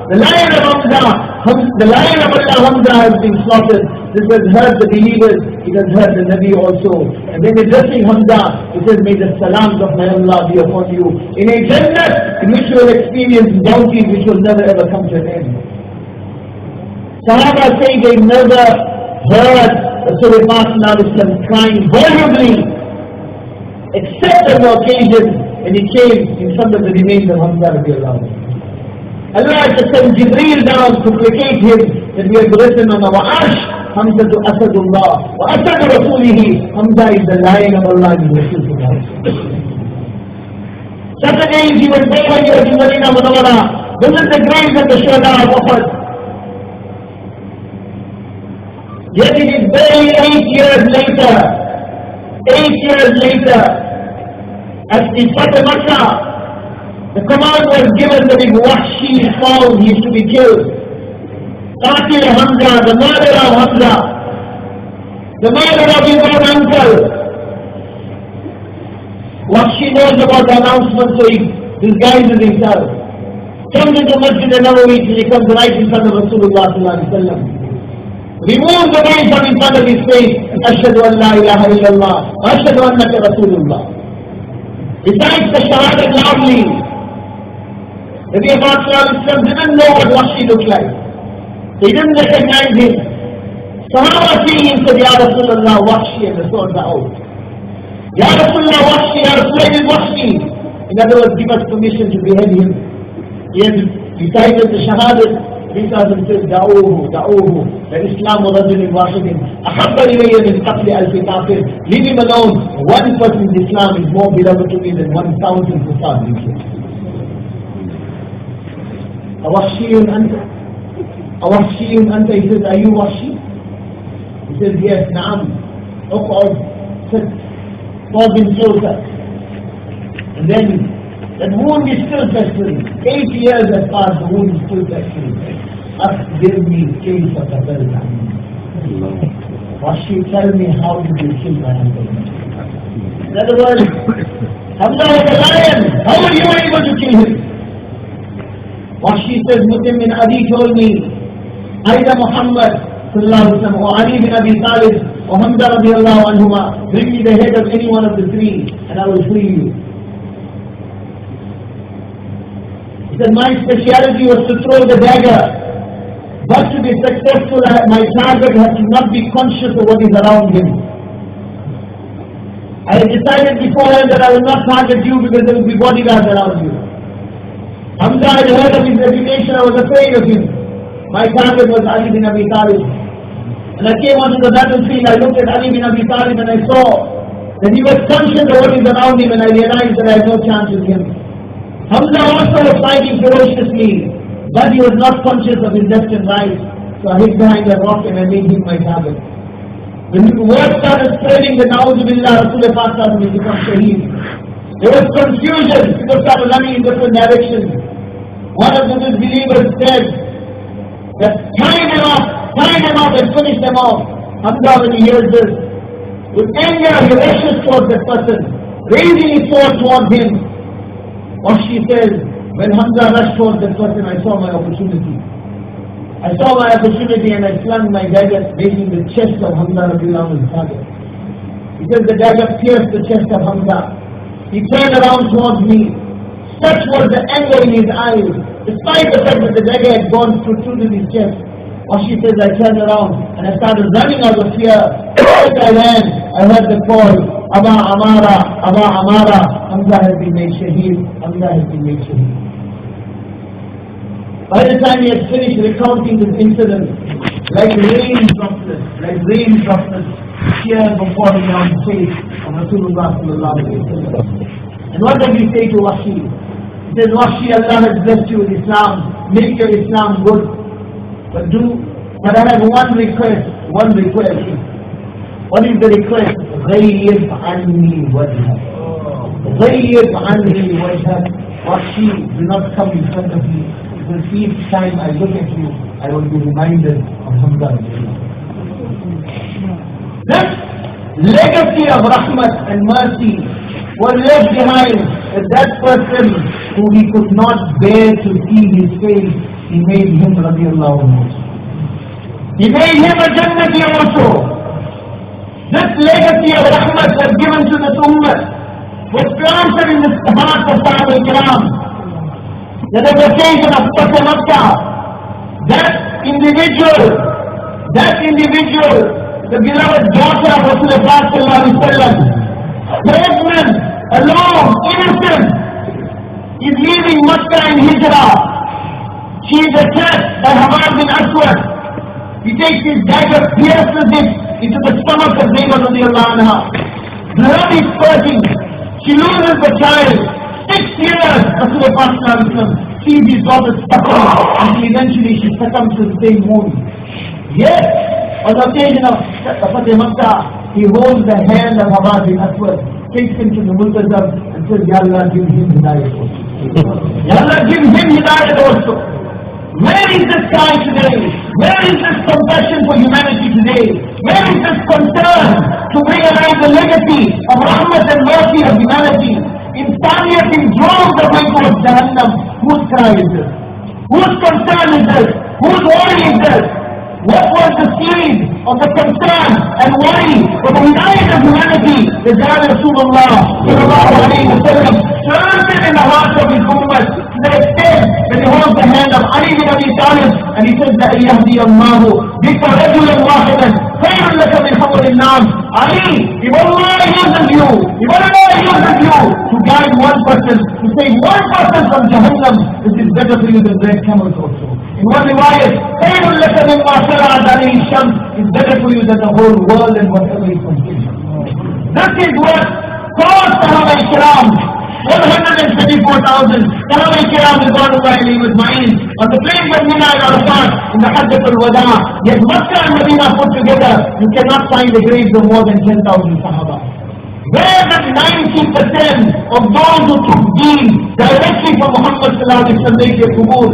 the lion of Allah Hamza has been slaughtered. This has hurt the believers, it has hurt the Nabi also. And then addressing Hamza, it says, may the salams of my Allah be upon you. In a Jannah in which you will experience bounties which will never ever come to an end. Sahaba say they never heard Rasulullah crying volubly, except on the occasion when he came in front of the remains of Hamza radiallahu anhu. Allah has to send Jibreel down to placate him, that we have written on our arsh, Hamza to Asadullah, wa Asad Rasulihi, Hamza is the lion of Allah and the Rasul of Allah. Saturdays he was there when he was in Medina Munawwara, visit the graves of the Shuhada of Uhud. Yet it is barely 8 years later, as the Fatah Makkah, the command was given that if Wahshi is found, he is to be killed. Qatil Hamza, the murderer of Hamza, the murderer of his own uncle. Wahshi knows about the announcement, so he disguises himself. Comes into Masjid al-Nabawi till he comes right in front of Rasulullah sallallahu alaihi wasallam. Removes the veil from in front of his face. Ashhadu an la ilaha illallah, ashhadu annaka Rasulullah. Besides the shahadat loudly, Nabi Muhammad didn't know what Wahshi looked like. They didn't recognize him. Sahaba seeing him said, Ya Rasulullah, Wahshi, and the swords are out. Ya Rasulullah, Wahshi, Ya Rasulullah, Wahshi. In other words, give us permission to behead him. He had recited the shahadat. Because it says, Da'uhu, that Islam wa rajulin wahidin, ahabba ilayya min qatli alfi kafir. Leave him alone. One person's Islam is more beloved to me than 1,000 kuffar. Awahshiyun anta. He says, are you Wahshi? He says, yes, na'am. Uq'ud, sit, call him closer. And then, that wound is still festering. 8 years has passed, the wound is still festering. Akhbirni kayfa qatalta. Wahshi, tell me, how did you kill my uncle? In other words, Hamza was a lion. How were you able to kill him? Wahshi says, Muslim bin Adi told me, either Muhammad sallallahu alaihi wasallam or Ali bin Abi Talib or Hamza radiallahu anhuma, bring me the head of any one of the three and I will free you. He said, my speciality was to throw the dagger, but to be successful, my target has to not be conscious of what is around him. I had decided beforehand that I will not target you because there will be bodyguards around you. Hamza had heard of his reputation, I was afraid of him. My target was Ali bin Abi Talib. And I came onto the battlefield, I looked at Ali bin Abi Talib and I saw that he was conscious of what is around him, and I realized that I had no chance with him. Hamza also was fighting ferociously, but he was not conscious of his left and right, so I hid behind a rock and I made him my target. When the word started spreading that Na'udzubillah, Rasulullah will become shaheed, there was confusion, people started running in different directions. One of the disbelievers said that tie them up and finish them off. Hamza, when he hears this, with anger he rushes towards that person, raising his sword towards him. Wahshi says, when Hamza rushed towards that person, I saw my opportunity. I saw my opportunity and I flung my dagger, making the chest of Hamza radiallahu anhu target. He says the dagger pierced the chest of Hamza. He turned around towards me. Such was the anger in his eyes, despite the fact that the dagger had gone through to his chest. Wahshi says, I turned around and I started running out of fear. As I ran, I heard the call, Aba Amara, Hamza has been made shaheed, Hamza has been made shaheed. By the time he had finished recounting this incident, like rain droplets, tears were falling down the face of Rasulullah sallallahu alaihi wasallam. And what does he say to Wahshi? He says, Wahshi, Allah has blessed you with Islam, make your Islam good. But I have one request. What is the request? غيب عني وجهك. غيب عني وجهك. Wahshi, do not come in front of me. Because each time I look at you, I will be reminded of Hamza. This legacy of rahmat and mercy was left behind that person who he could not bear to see his face, he made him radiallahu anhu. He made him a Jannati also. This legacy of rahmat was given to this ummah, was planted in the hearts of Sahaba Kiram. That on the occasion of Fatah Makkah, that individual, the beloved daughter of Rasulullah sallallahu alaihi wasallam, pregnant, alone, innocent, is leaving Makkah in Hijrah. She is attacked by Hamad bin Aswad. He takes his dagger, pierces it into the stomach of Zainab radiallahu anha. Blood is spurting. She loses the child. 6 years, Rasulullah sallallahu alaihi wasallam sees his daughter suffering until eventually she succumbs to the same wound. Yes, on the occasion of Fatah Makkah, he holds the hand of Hamad bin Aswad, takes him to the Multazam and says, Ya Allah, give him hidayat also. Ya Allah, give him hidayat also. Where is this guy today? Where is this compassion for humanity today? Where is this concern to bring alive the legacy of rahmat and mercy of humanity? Insaniyat in droves are going towards Jahannam. Whose cry is this? Whose concern is this? Whose worry is this? What was the seed of the concern and worry for the hidayat of humanity? The Jannah Rasulullah sallallahu alayhi wa sallam planted in the heart of his ummah to the extent that he holds the hand of Ali bin Abi Talib and he says that yahdi Allahu bika rajulan wahidan khayrun laka min humri an-nam. Ali, if Allah uses you to guide one person, to save one person from Jahannam, this is better for you than red camels also. In one riwayat, khayrun laka mimma sara'at alayhi shams, is better for you than the whole world and whatever it contains. This is what caused Sahaba Ikram, 124,000 Sahaba Ikram ridwanullahi alayhim ajma'in, on the plains of Mina and Arafat in the Hajjat al-Wada. Yet Makkah and Medina put together, you cannot find the graves of more than 10,000 Sahaba. Where the 90% of those who took deen directly from Muhammad sallallahu alaihi wasallam make their qubur,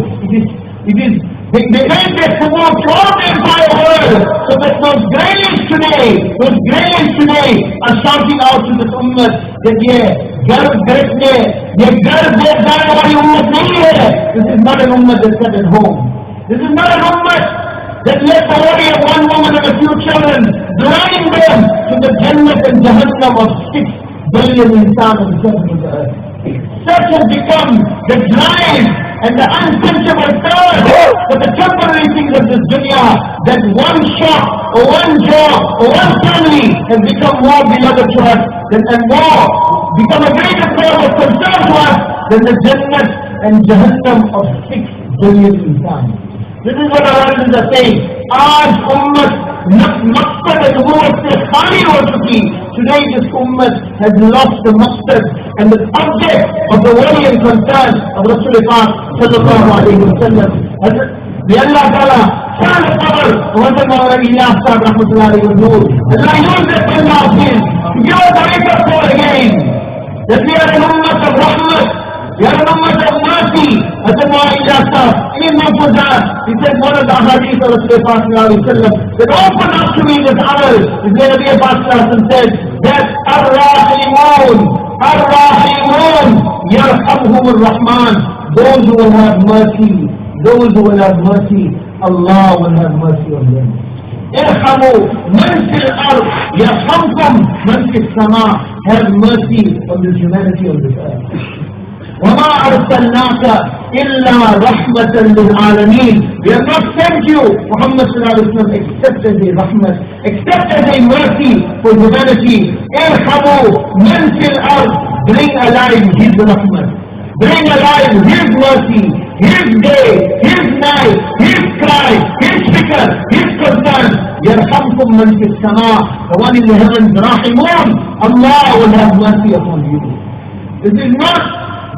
they made their qubur throughout the entire world, so that those graves today are shouting out to this ummah that this is not an ummah that's set at home. This is not an ummah that let the worry of one woman and a few children blind them to the Jannah and Jahannam of 6 billion insan on the surface of the earth. Such has become the drive and the unquenchable thirst for the temporary things of this dunya, that one shop or one job or one family has become more beloved to us and more become a greater cause of concern to us than the Jannah and Jahannam of 6 billion insan. This is what our elders are saying. Aaj ummat maqsad and nubuwwat se khali ho chuki. Today this ummah has lost the maqsad and the object of the worry and concern of Rasulullah sallallahu alayhi wa sallam. May Allah Ta'ala shine the power of Maulana Ilyas Sahib rahmatullahi alayhi wa noor. Allah use that time of his to give us a wake-up call again, that we are an ummah of rahmat. We are an ummah of mercy. As the Maulana Ilyas Sahib, in Mufuzat, he said one of the ahadith of Rasulullah sallallahu alayhi wa sallam, that open up to me this amal, is where Nabi Abbas said that Ar-Rahimun, Yarhamhum Ar-Rahman, those who will have mercy, Allah will have mercy on them. Irhamu man fil ard yarhamkum man fis sama. Have mercy on this humanity on this earth. وَمَا أَرْسَلْنَاكَ إِلَّا رَحْمَةً لِلْعَالَمِينَ. We have not sent you, Muhammad sallallahu alaihi wasallam, except as a rahmat, except as a mercy for humanity. Irhamu man fil ard. Bring alive His rahmat. Bring alive His mercy, His day, His night, His cry, His fikr, His concern. Yarhamkum man fis sama. The one in the heavens, Rahimun. Allah will have mercy upon you. This is not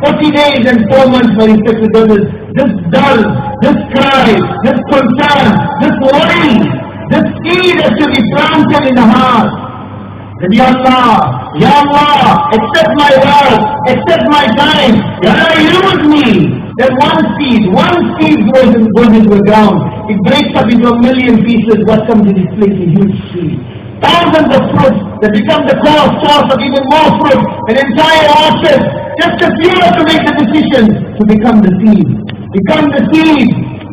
40 days and 4 months for respected others. This dull, this cry, this concern, this worry, this seed has to be planted in the heart. That Ya Allah, accept my wealth, accept my time, Ya Allah, use me. That one seed goes into the ground. It breaks up into a million pieces. What comes in its place? A huge tree. Thousands of fruits that become the source of even more fruit. An entire orchard just a few have to make the decision to become the seed. Become the seed.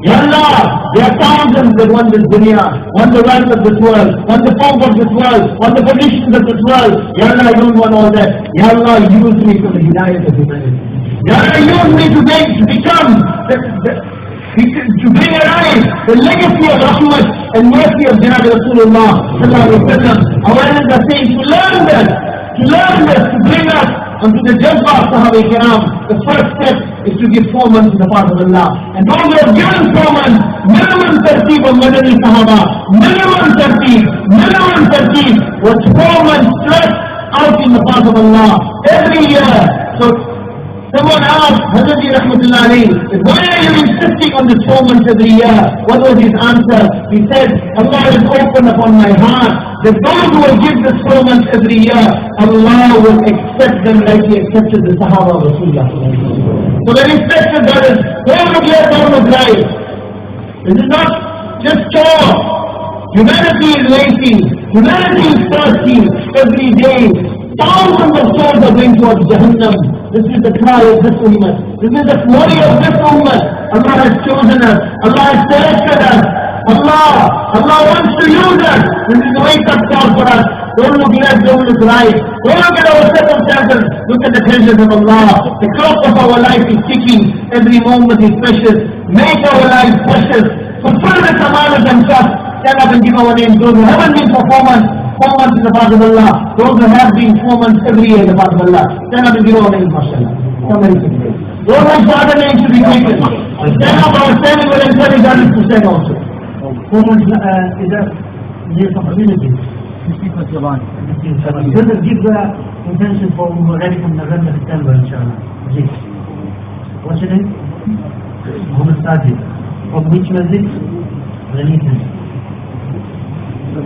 Ya Allah, there are thousands that want this dunya, want the wealth of this world, want the pomp of this world, want the positions of this world. Ya Allah, I don't want all that. Ya Allah, use me for the hidayah of humanity. Ya Allah, use me to become to bring around the legacy of rahmat and mercy of Janab Rasulullah sallallahu alaihi wasallam. Our elders are saying to learn this, to bring us onto the Jazba of Sahaba Kiram. The first step is to give 4 months in the path of Allah. And those who have given 4 months, minimum tarteeb of Madani Sahaba, minimum tarteeb was 4 months stress out in the path of Allah every year. So someone asked Hazrat Rahmatullah alayhi, why are you insisting on this 4 months every year? What was his answer? He said, Allah has opened upon my heart that those who will give this 4 months every year, Allah will accept them like He accepted the Sahaba of Rasulullah. So the respected brothers, don't look here, don't look right. This is not just chore. Humanity is waiting. Humanity is thirsty every day. Thousands of souls are going towards Jahannam. This is the cry of this ummah. This is the glory of this ummah. Allah has chosen us. Allah has selected us. Allah wants to use us. This is the wake-up call for us. Don't look left, don't look right. Don't look at our circumstances. Look at the treasures of Allah. The clock of our life is ticking. Every moment is precious. Make our lives precious. Fulfill the commandments and trust. Stand up and give our names. Those who haven't been for 4 months. 4 months in the path of Allah. Those who have been 4 months every year in the path of Allah. Stand up and give our names, mashallah. Somebody can pray. Those whose father names should be taken. Stand up, our standing will encourage others to stand also. 4 months is a year of ability. 15th of July. Let's give the intention for ready from November, December, inshallah. What's your name? Muhammad Sajid. Of which masjid? The